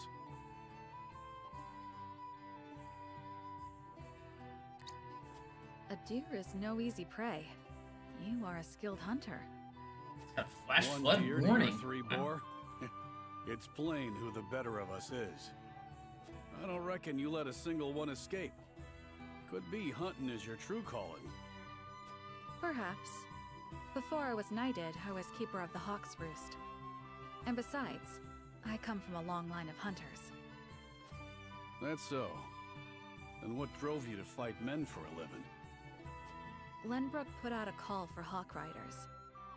A deer is no easy prey. You are a skilled hunter. Got a flash One flood deer to warning. your 3 boar? It's plain who the better of us is. I don't reckon you let a single one escape. Could be hunting is your true calling. Perhaps. Before I was knighted, I was keeper of the Hawk's Roost. And besides, I come from a long line of hunters. That's so. And what drove you to fight men for a living? Lenbrook put out a call for Hawk Riders,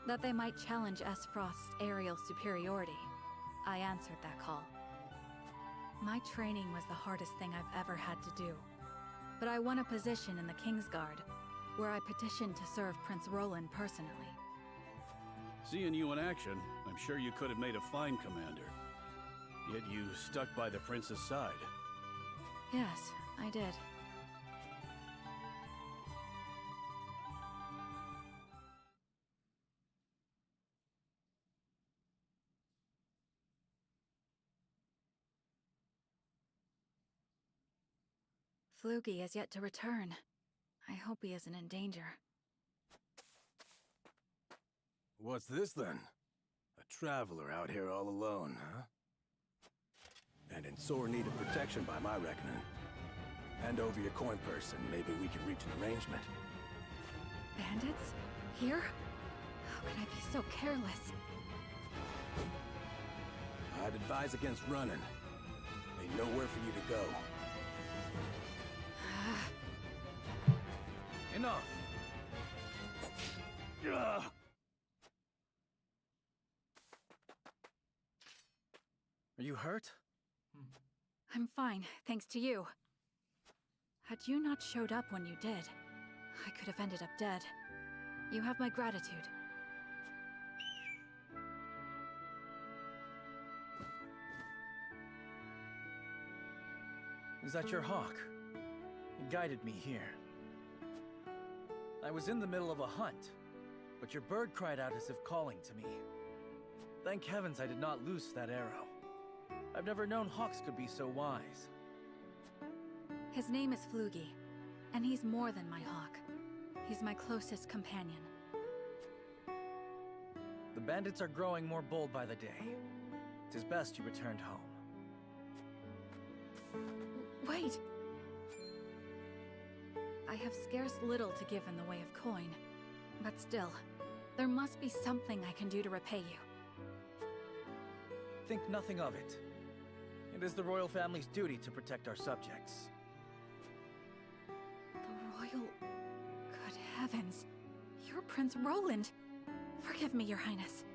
that they might challenge S. Frost's aerial superiority. I answered that call. My training was the hardest thing I've ever had to do, but I won a position in the Kingsguard, where I petitioned to serve Prince Roland personally. Seeing you in action, I'm sure you could have made a fine commander. Yet you stuck by the prince's side. Yes, I did. Flugy has yet to return. I hope he isn't in danger. What's this then? A traveler out here all alone, huh? And in sore need of protection by my reckoning. Hand over your coin purse and maybe we can reach an arrangement. Bandits? Here? How could I be so careless? I'd advise against running. Ain't nowhere for you to go. Enough! Are you hurt? I'm fine, thanks to you. Had you not showed up when you did, I could have ended up dead. You have my gratitude. Is that your hawk? It guided me here. I was in the middle of a hunt, but your bird cried out as if calling to me. Thank heavens I did not loose that arrow. I've never known hawks could be so wise. His name is Flugy, and he's more than my hawk. He's my closest companion. The bandits are growing more bold by the day. 'Tis best you returned home. Wait! I have scarce little to give in the way of coin, but still, there must be something I can do to repay you. Think nothing of it. It is the royal family's duty to protect our subjects. The royal... Good heavens. You're Prince Roland. Forgive me, Your Highness.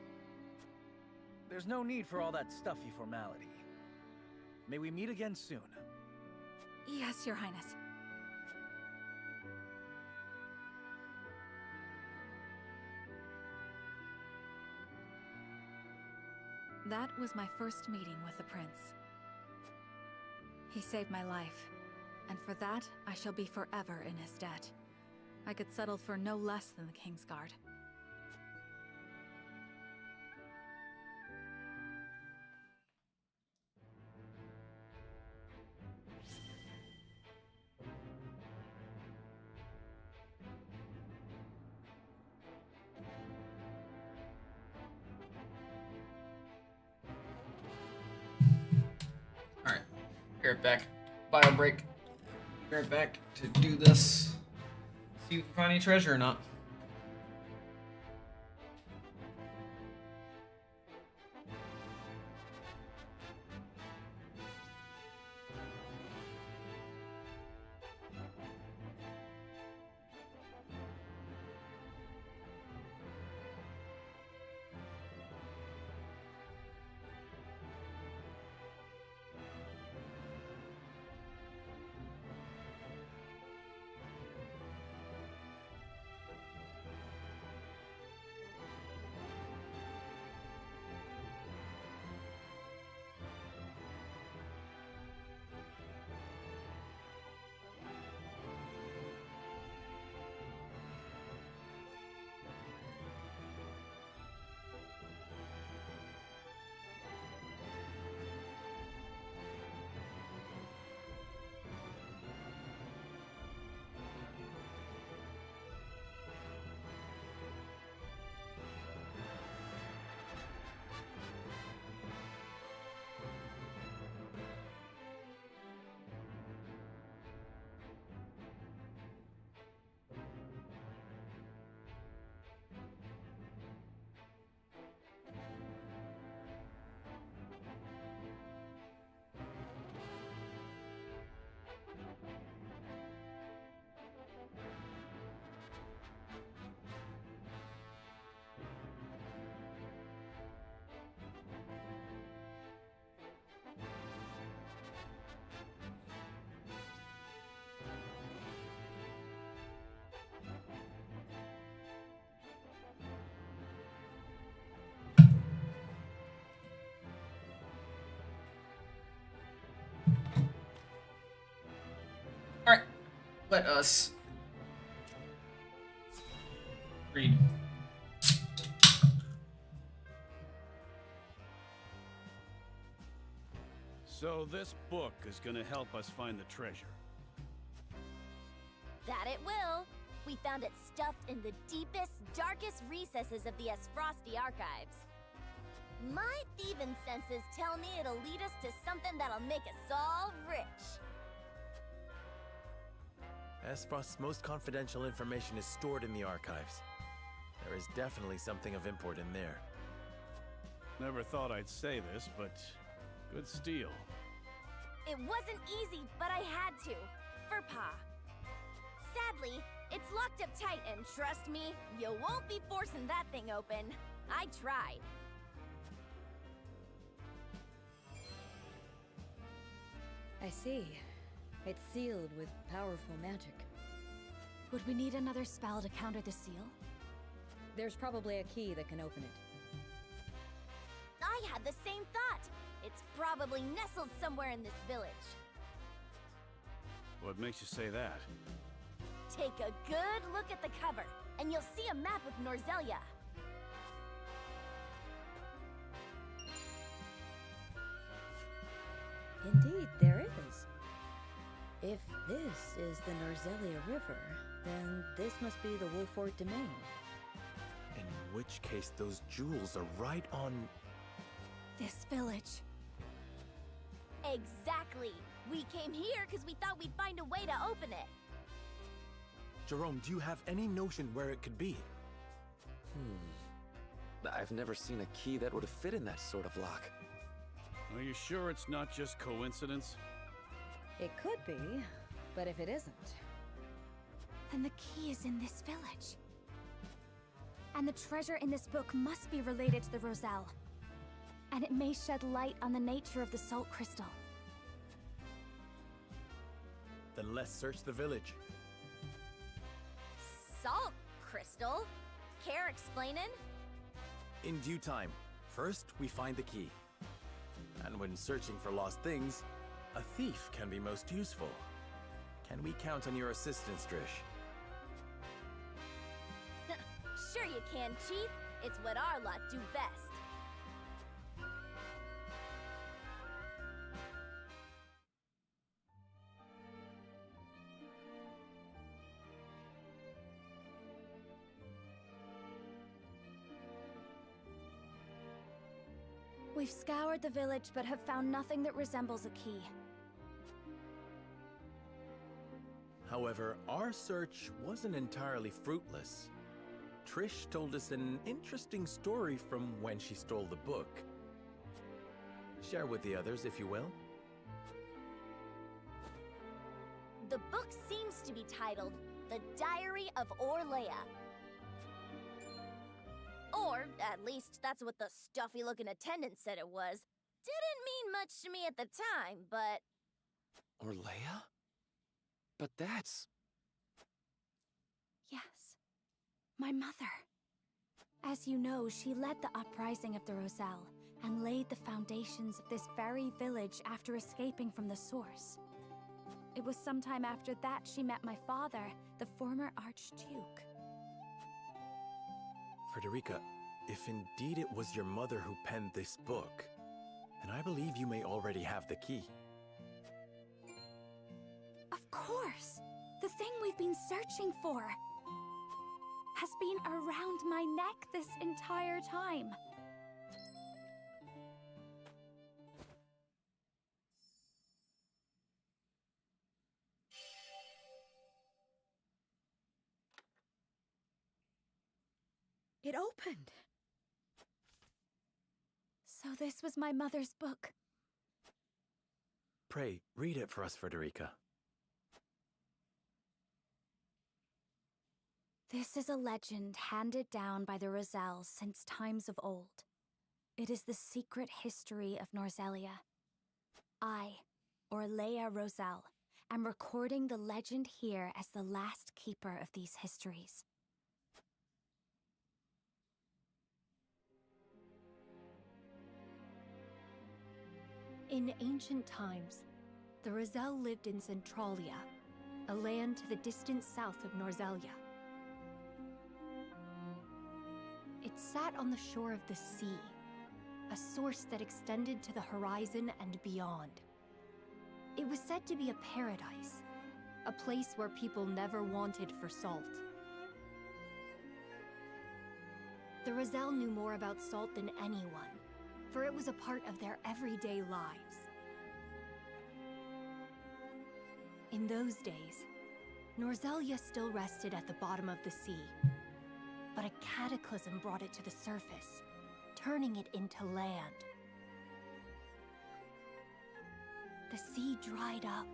There's no need for all that stuffy formality. May we meet again soon. Yes, Your Highness. That was my first meeting with the prince. He saved my life, and for that, I shall be forever in his debt. I could settle for no less than the Kingsguard. Alright. Be right back. Bio break. Be right back to do this. See if we can find any treasure or not. let us read. So this book is gonna help us find the treasure. That it will. We found it stuffed in the deepest, darkest recesses of the Esfrosti archives. My thieving senses tell me it'll lead us to something that'll make us all rich. Esfrost's most confidential information is stored in the archives. There is definitely something of import in there. Never thought I'd say this, but good steal. It wasn't easy, but I had to. For Pa. Sadly, it's locked up tight, and trust me, you won't be forcing that thing open. I tried. I see. It's sealed with powerful magic. Would we need another spell to counter the seal? There's probably a key that can open it. I had the same thought. It's probably nestled somewhere in this village. What makes you say that? Take a good look at the cover, and you'll see a map of Norzelia. Indeed, there is. If this is the Norzelia River, then this must be the Wolfort domain. In which case, those jewels are right on... This village. Exactly. We came here because we thought we'd find a way to open it. Jerome, do you have any notion where it could be? I've never seen a key that would have fit in that sort of lock. Are you sure it's not just coincidence? It could be, but if it isn't... Then the key is in this village. And the treasure in this book must be related to the Roselle. And it may shed light on the nature of the salt crystal. Then let's search the village. Salt crystal? Care explaining? In due time. First, we find the key. And when searching for lost things, a thief can be most useful. Can we count on your assistance, Trish? Sure you can, Chief. It's what our lot do best. We've scoured the village but have found nothing that resembles a key. However, our search wasn't entirely fruitless. Trish told us an interesting story from when she stole the book. Share with the others, if you will. The book seems to be titled The Diary of Orlea. Or, at least that's what the stuffy-looking attendant said it was. Didn't mean much to me at the time, but... Orlea? But that's... Yes. My mother. As you know, she led the uprising of the Roselle and laid the foundations of this very village after escaping from the source. It was sometime after that she met my father, the former Archduke. Frederica, if indeed it was your mother who penned this book, then I believe you may already have the key. Of course! The thing we've been searching for has been around my neck this entire time. It opened. So this was my mother's book. Pray, read it for us, Frederica. This is a legend handed down by the Roselles since times of old. It is the secret history of Norzelia. I, Orlea Roselle, am recording the legend here as the last keeper of these histories. In ancient times, the Roselle lived in Centralia, a land to the distant south of Norzelia. It sat on the shore of the sea, a source that extended to the horizon and beyond. It was said to be a paradise, a place where people never wanted for salt. The Roselle knew more about salt than anyone, for it was a part of their everyday lives. In those days, Norzelia still rested at the bottom of the sea, but a cataclysm brought it to the surface, turning it into land. The sea dried up,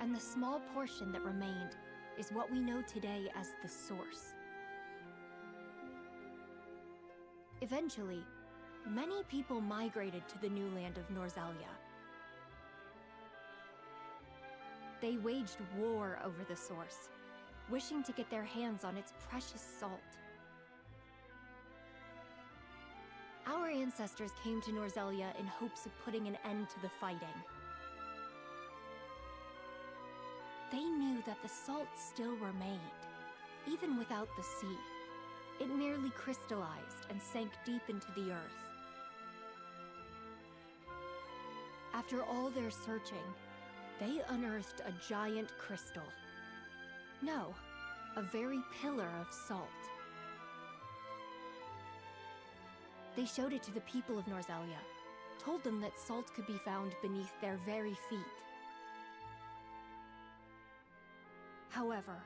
and the small portion that remained is what we know today as the Source. Eventually, many people migrated to the new land of Norzelia. They waged war over the Source, wishing to get their hands on its precious salt. Our ancestors came to Norzelia in hopes of putting an end to the fighting. They knew that the salt still remained, even without the sea. It merely crystallized and sank deep into the earth. After all their searching, they unearthed a giant crystal. No, a very pillar of salt. They showed it to the people of Norzelia, told them that salt could be found beneath their very feet. However,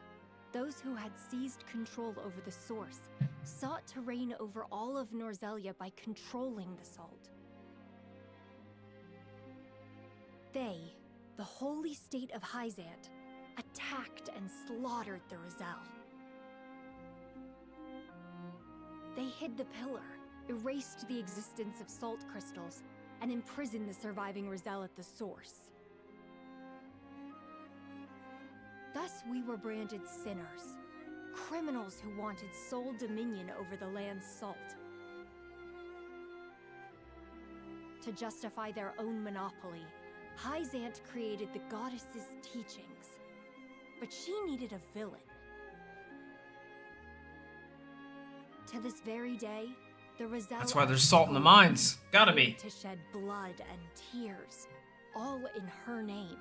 those who had seized control over the Source sought to reign over all of Norzelia by controlling the salt. They, the holy state of Hyzant, attacked and slaughtered the Roselle. They hid the pillar, erased the existence of salt crystals, and imprisoned the surviving Roselle at the Source. Thus we were branded sinners, criminals who wanted sole dominion over the land's salt. To justify their own monopoly, Hyzant created the goddess's teachings, but she needed a villain. To this very day, the Roselle That's why there's salt in the mines. Gotta be. to shed blood and tears, all in her name.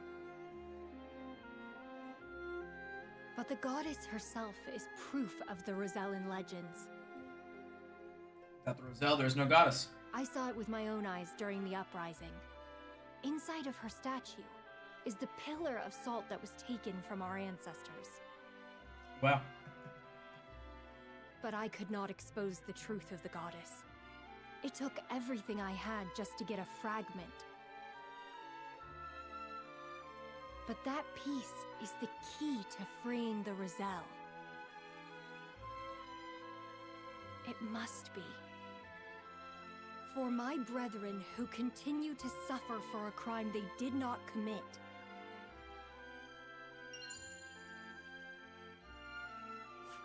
But the goddess herself is proof of the Rosellan legends. Without the Roselle, there's no goddess. I saw it with my own eyes during the uprising. Inside of her statue is the pillar of salt that was taken from our ancestors. Wow. But I could not expose the truth of the goddess. It took everything I had just to get a fragment. But that piece is the key to freeing the Roselle. It must be. For my brethren who continue to suffer for a crime they did not commit.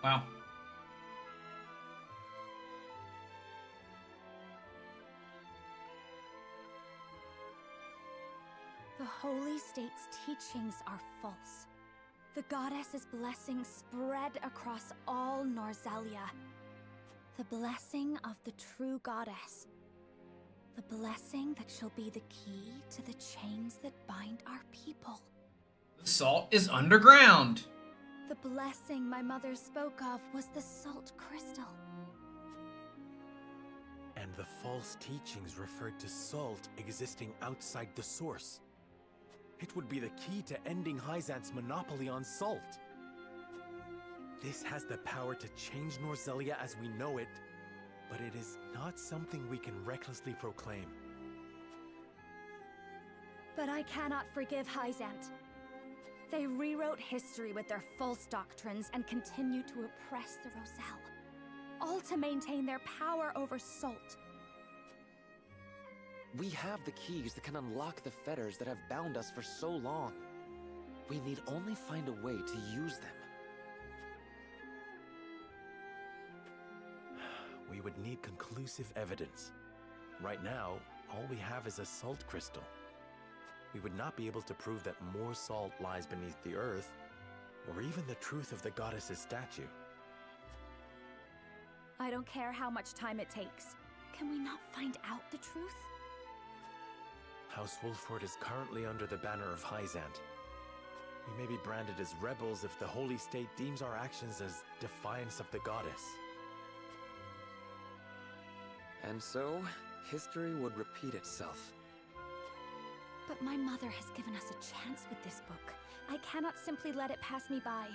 Wow. The Holy State's teachings are false. The goddess's blessing spread across all Norzelia. The blessing of the true goddess. The blessing that shall be the key to the chains that bind our people. The salt is underground. The blessing my mother spoke of was the salt crystal. And the false teachings referred to salt existing outside the Source. It would be the key to ending Hyzant's monopoly on salt. This has the power to change Norzelia as we know it, but it is not something we can recklessly proclaim. But I cannot forgive Hyzant. They rewrote history with their false doctrines and continue to oppress the Roselle, all to maintain their power over salt. We have the keys that can unlock the fetters that have bound us for so long. We need only find a way to use them. We would need conclusive evidence. Right now, all we have is a salt crystal. We would not be able to prove that more salt lies beneath the earth, or even the truth of the goddess's statue. I don't care how much time it takes. Can we not find out the truth? House Wolford is currently under the banner of Hyzant. We may be branded as rebels if the Holy State deems our actions as defiance of the goddess. And so, history would repeat itself. But my mother has given us a chance with this book. I cannot simply let it pass me by.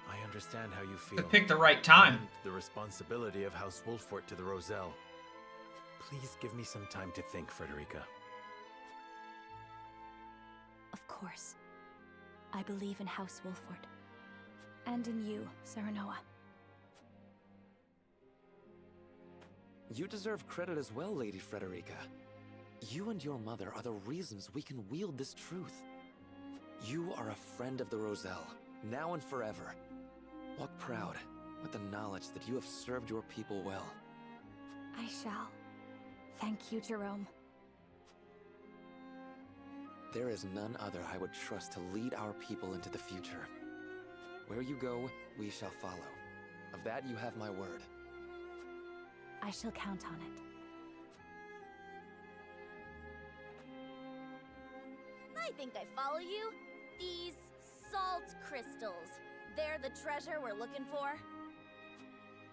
I understand how you feel. Pick the right time. And the responsibility of House Wolfort to the Roselle. Please give me some time to think, Frederica. Of course. I believe in House Wolford. And in you, Serenoa. You deserve credit as well, Lady Frederica. You and your mother are the reasons we can wield this truth. You are a friend of the Roselle, now and forever. Walk proud, with the knowledge that you have served your people well. I shall. Thank you, Jerome. There is none other I would trust to lead our people into the future. Where you go, we shall follow. Of that you have my word. I shall count on it. I think I follow you. These salt crystals. They're the treasure we're looking for?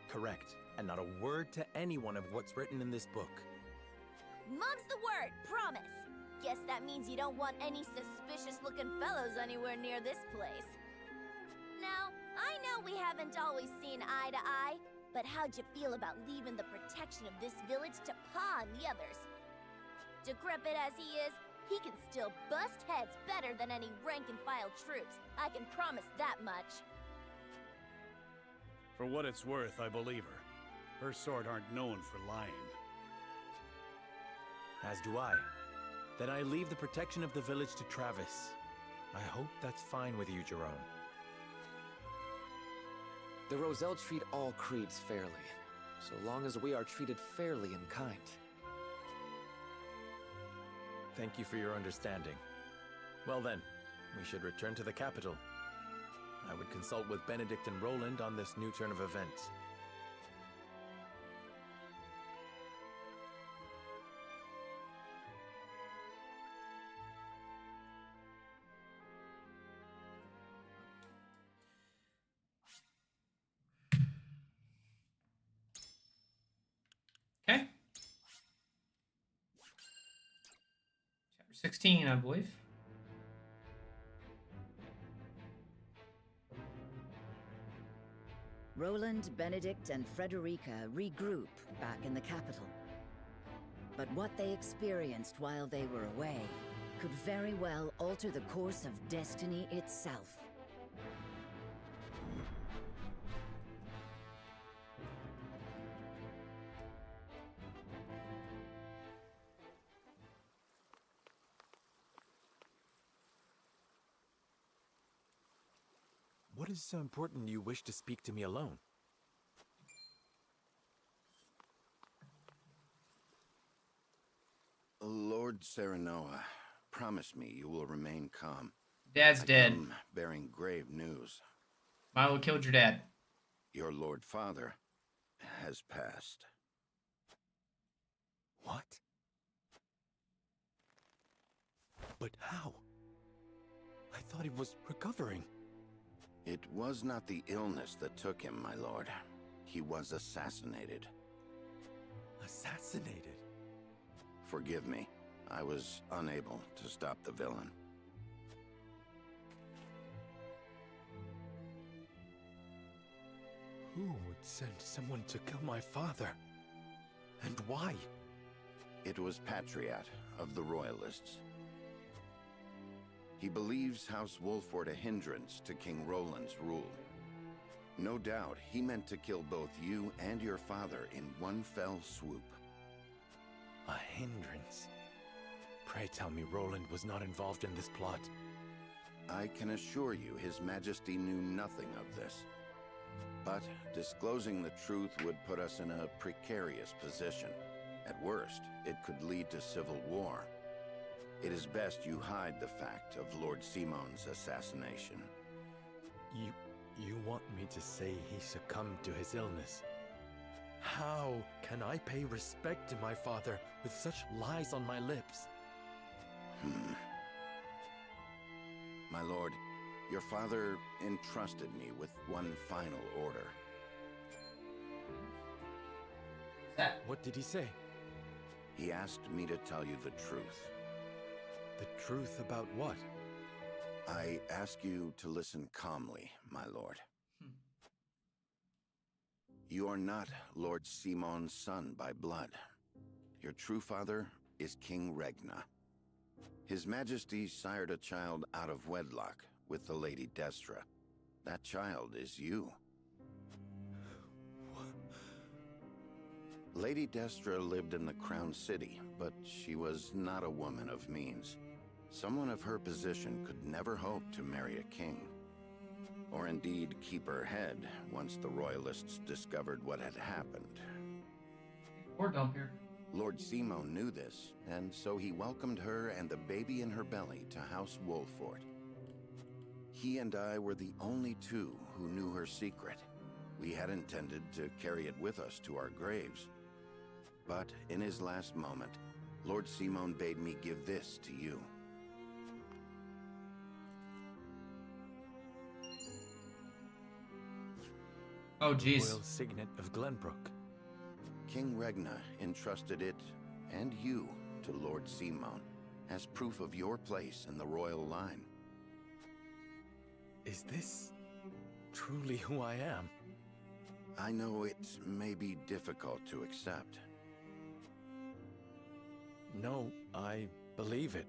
Correct. And not a word to anyone of what's written in this book. Mom's the word, promise. Guess that means you don't want any suspicious-looking fellows anywhere near this place. Now, I know we haven't always seen eye to eye, but how'd you feel about leaving the protection of this village to Pa and the others? Decrepit as he is, he can still bust heads better than any rank-and-file troops. I can promise that much. For what it's worth, I believe her. Her sort aren't known for lying. As do I. Then I leave the protection of the village to Travis. I hope that's fine with you, Jerome. The Roselle treat all creeds fairly, so long as we are treated fairly and kind. Thank you for your understanding. Well then, we should return to the capital. I would consult with Benedict and Roland on this new turn of events. Okay. Chapter 16, I believe. Roland, Benedict, and Frederica regroup back in the capital. But what they experienced while they were away could very well alter the course of destiny itself. What is so important you wish to speak to me alone? Lord Serenoa, promise me you will remain calm. Dad's dead. Come bearing grave news. Milo killed your dad. Your Lord Father has passed. What? But how? I thought he was recovering. It was not the illness that took him, my lord. He was assassinated. Assassinated? Forgive me. I was unable to stop the villain. Who would send someone to kill my father? And why? It was Patriot of the Royalists. He believes House Wolford a hindrance to King Roland's rule. No doubt he meant to kill both you and your father in one fell swoop. A hindrance? Pray tell me Roland was not involved in this plot. I can assure you His Majesty knew nothing of this. But disclosing the truth would put us in a precarious position. At worst, it could lead to civil war. It is best you hide the fact of Lord Simon's assassination. You want me to say he succumbed to his illness? How can I pay respect to my father with such lies on my lips? My lord, your father entrusted me with one final order. What did he say? He asked me to tell you the truth. The truth about what? I ask you to listen calmly, my lord. You are not Lord Simon's son by blood. Your true father is King Regna. His Majesty sired a child out of wedlock with the Lady Destra. That child is you. Lady Destra lived in the Crown City, but she was not a woman of means. Someone of her position could never hope to marry a king. Or indeed keep her head once the Royalists discovered what had happened. Or dump here. Lord Simon knew this, and so he welcomed her and the baby in her belly to House Wolfort. He and I were the only two who knew her secret. We had intended to carry it with us to our graves. But in his last moment, Lord Simon bade me give this to you. Oh, jeez. Royal signet of Glenbrook. King Regna entrusted it, and you, to Lord Simon, as proof of your place in the royal line. Is this truly who I am? I know it may be difficult to accept. No, I believe it.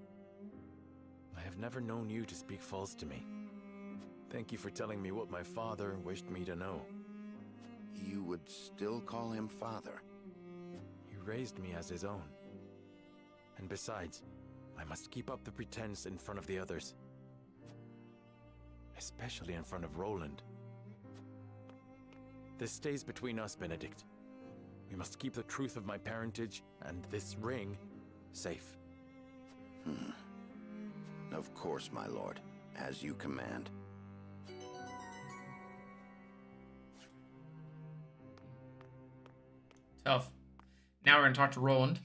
I have never known you to speak false to me. Thank you for telling me what my father wished me to know. You would still call him father? He raised me as his own. And besides, I must keep up the pretense in front of the others. Especially in front of Roland. This stays between us, Benedict. We must keep the truth of my parentage and this ring safe. Of course, my lord. As you command. Tough. Now we're gonna talk to Roland.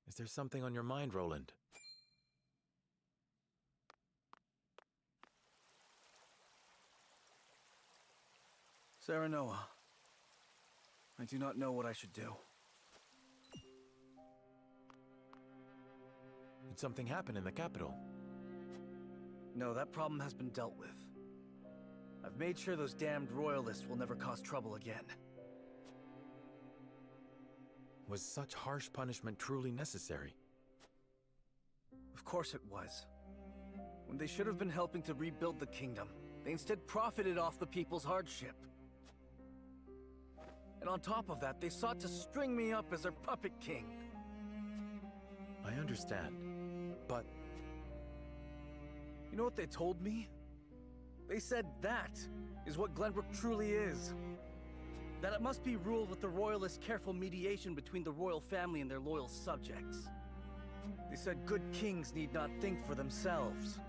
Is there something on your mind, Roland? Serenoa, I do not know what I should do. Did something happen in the capital? No, that problem has been dealt with. I've made sure those damned royalists will never cause trouble again. Was such harsh punishment truly necessary? Of course it was. When they should have been helping to rebuild the kingdom, they instead profited off the people's hardship. And on top of that, they sought to string me up as their puppet king. I understand, but... You know what they told me? They said that is what Glenbrook truly is. That it must be ruled with the royalists' careful mediation between the royal family and their loyal subjects. They said good kings need not think for themselves.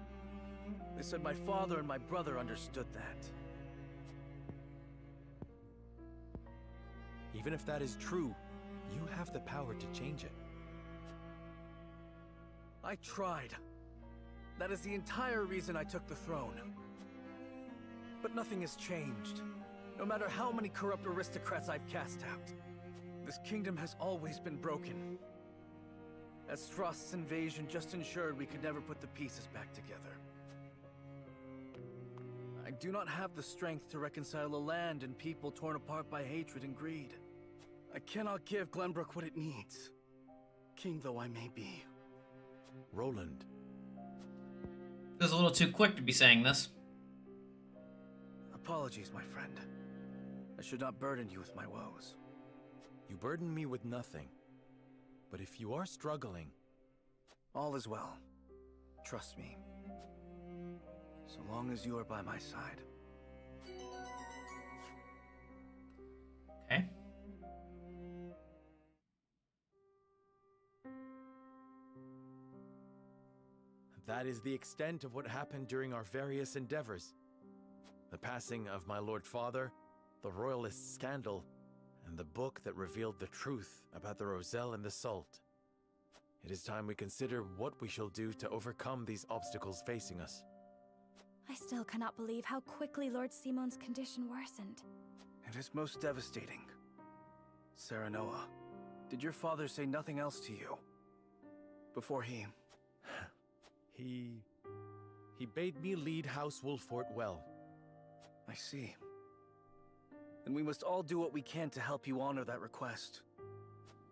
They said my father and my brother understood that. Even if that is true, you have the power to change it. I tried. That is the entire reason I took the throne. But nothing has changed. No matter how many corrupt aristocrats I've cast out. This kingdom has always been broken. Estrost's invasion just ensured we could never put the pieces back together. I do not have the strength to reconcile a land and people torn apart by hatred and greed. I cannot give Glenbrook what it needs, king though I may be. Roland. It was a little too quick to be saying this. Apologies, my friend. I should not burden you with my woes. You burden me with nothing. But if you are struggling... All is well. Trust me. So long as you are by my side. Okay. that is the extent of what happened during our various endeavors. The passing of my Lord Father, the Royalist scandal, and the book that revealed the truth about the Roselle and the Salt. It is time we consider what we shall do to overcome these obstacles facing us. I still cannot believe how quickly Lord Simon's condition worsened. It is most devastating. Serenoa, did your father say nothing else to you? Before he... He bade me lead House Wolfort well. I see. Then we must all do what we can to help you honor that request.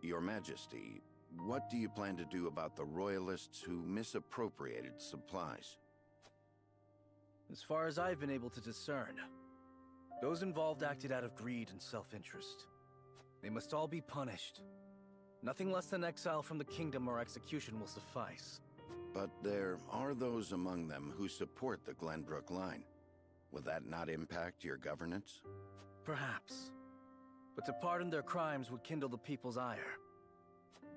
Your Majesty, what do you plan to do about the Royalists who misappropriated supplies? As far as I've been able to discern, those involved acted out of greed and self-interest. They must all be punished. Nothing less than exile from the kingdom or execution will suffice. But there are those among them who support the Glenbrook line. Will that not impact your governance? Perhaps. But to pardon their crimes would kindle the people's ire.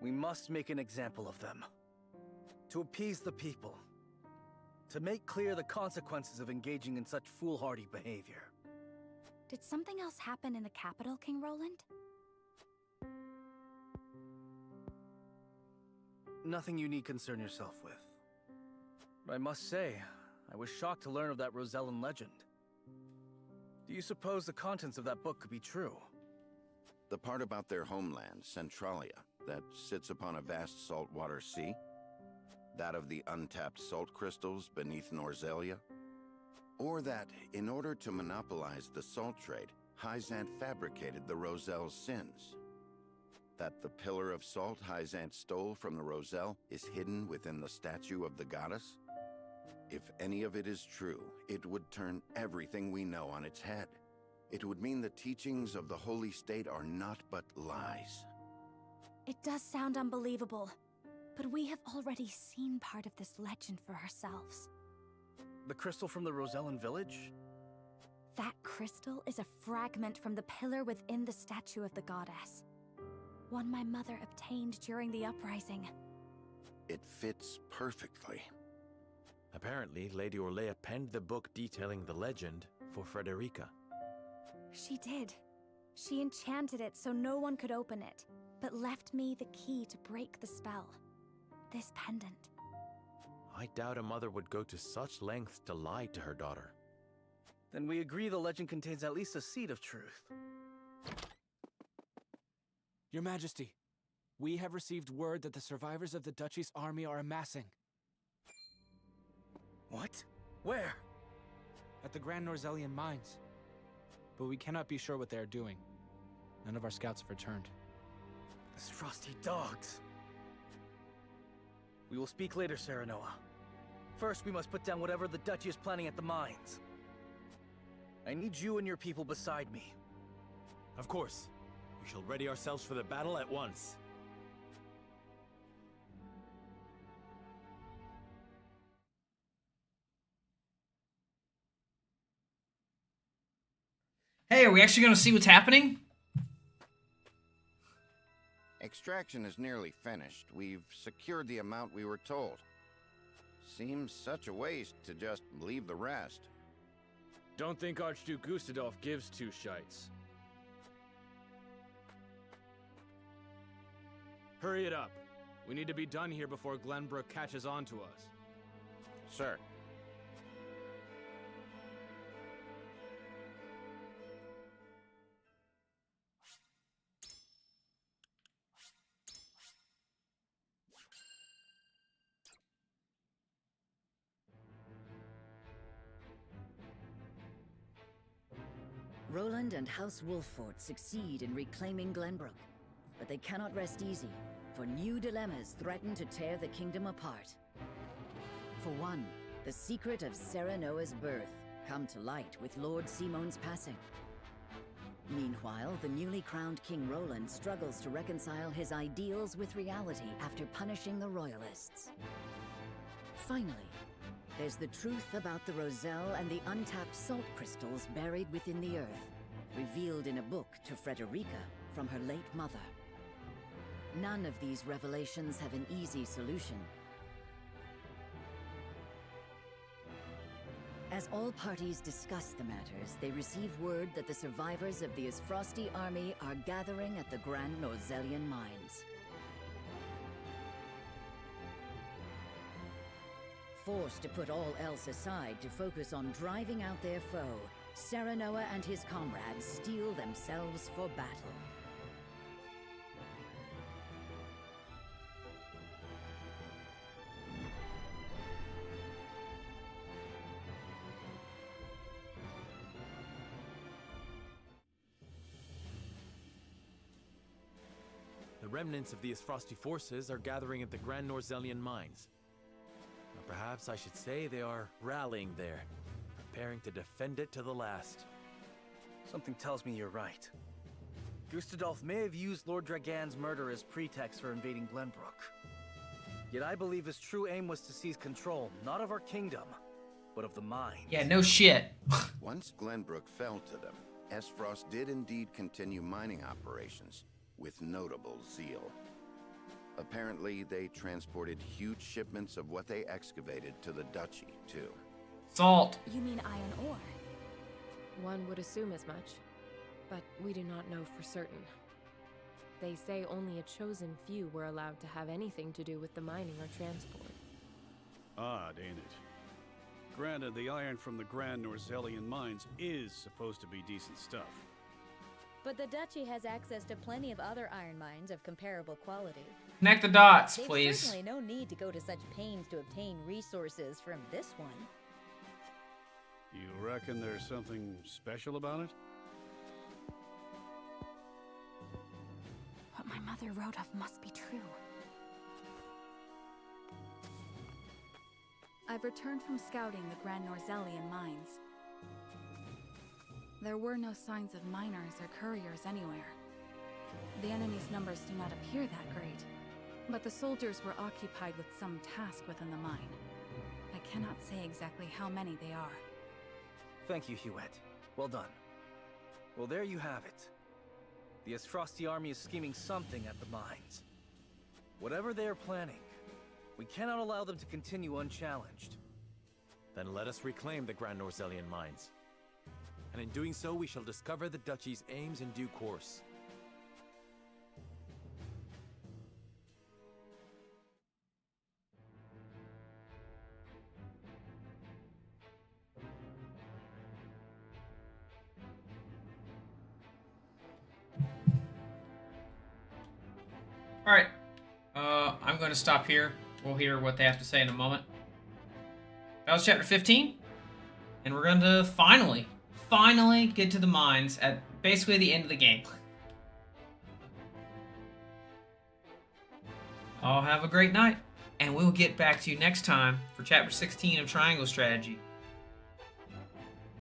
We must make an example of them. To appease the people. To make clear the consequences of engaging in such foolhardy behavior. Did something else happen in the capital, King Roland? Nothing you need concern yourself with. But I must say, I was shocked to learn of that Rosellan legend. Do you suppose the contents of that book could be true? The part about their homeland, Centralia, that sits upon a vast saltwater sea? That of the untapped salt crystals beneath Norzelia? Or that, in order to monopolize the salt trade, Hyzant fabricated the Roselle's sins? That the pillar of salt Hyzant stole from the Roselle is hidden within the statue of the goddess? If any of it is true, it would turn everything we know on its head. It would mean the teachings of the Holy State are not but lies. It does sound unbelievable, but we have already seen part of this legend for ourselves. The crystal from the Rosellan village? That crystal is a fragment from the pillar within the statue of the goddess. One my mother obtained during the uprising. It fits perfectly. Apparently, Lady Orlea penned the book detailing the legend for Frederica. She did. She enchanted it so no one could open it, but left me the key to break the spell. This pendant. I doubt a mother would go to such lengths to lie to her daughter. Then we agree the legend contains at least a seed of truth. Your Majesty, we have received word that the survivors of the Duchy's army are amassing. What? Where? At the Grand Norzellian mines. But we cannot be sure what they are doing. None of our scouts have returned. Those frosty dogs. We will speak later, Serenoa. First, we must put down whatever the Duchy is planning at the mines. I need you and your people beside me. Of course. We shall ready ourselves for the battle at once. Hey, are we actually going to see what's happening? Extraction is nearly finished. We've secured the amount we were told. Seems such a waste to just leave the rest. Don't think Archduke Gustadolf gives two shites. Hurry it up. We need to be done here before Glenbrook catches on to us. Sir. Roland and House Wolfort succeed in reclaiming Glenbrook, but they cannot rest easy, for new dilemmas threaten to tear the kingdom apart. For one, the secret of Serenoa's birth come to light with Lord Simon's passing. Meanwhile, the newly crowned King Roland struggles to reconcile his ideals with reality after punishing the Royalists. Finally, there's the truth about the Roselle and the untapped salt crystals buried within the earth, revealed in a book to Frederica from her late mother. None of these revelations have an easy solution. As all parties discuss the matters, they receive word that the survivors of the Isfrosti army are gathering at the Grand Norzelian Mines. Forced to put all else aside to focus on driving out their foe, Serenoa and his comrades steel themselves for battle. The remnants of the Isfrosti forces are gathering at the Grand Norzelian Mines. Or perhaps I should say they are rallying there, preparing to defend it to the last. Something tells me you're right. Gustadolf may have used Lord Dragan's murder as pretext for invading Glenbrook. Yet I believe his true aim was to seize control, not of our kingdom, but of the mines. Yeah, no shit. Once Glenbrook fell to them, Esfrost did indeed continue mining operations, with notable zeal. Apparently, they transported huge shipments of what they excavated to the Duchy, too. Salt. You mean iron ore? One would assume as much, but we do not know for certain. They say only a chosen few were allowed to have anything to do with the mining or transport. Odd, ain't it? Granted, the iron from the Grand Norzelian mines is supposed to be decent stuff. But the Duchy has access to plenty of other iron mines of comparable quality. Connect the dots, They've please. certainly no need to go to such pains to obtain resources from this one. You reckon there's something special about it? What my mother wrote of must be true. I've returned from scouting the Grand Norzelian mines. There were no signs of miners or couriers anywhere. The enemy's numbers do not appear that great, but the soldiers were occupied with some task within the mine. I cannot say exactly how many they are. Thank you, Hewitt. Well done. Well, there you have it. The Isfrosti army is scheming something at the mines. Whatever they are planning, we cannot allow them to continue unchallenged. Then let us reclaim the Grand Norzelian Mines. And in doing so, we shall discover the Duchy's aims in due course. All right. I'm going to stop here. We'll hear what they have to say in a moment. That was chapter 15. And we're going to finally get to the mines at basically the end of the game. I'll have a great night. And we'll get back to you next time for chapter 16 of Triangle Strategy.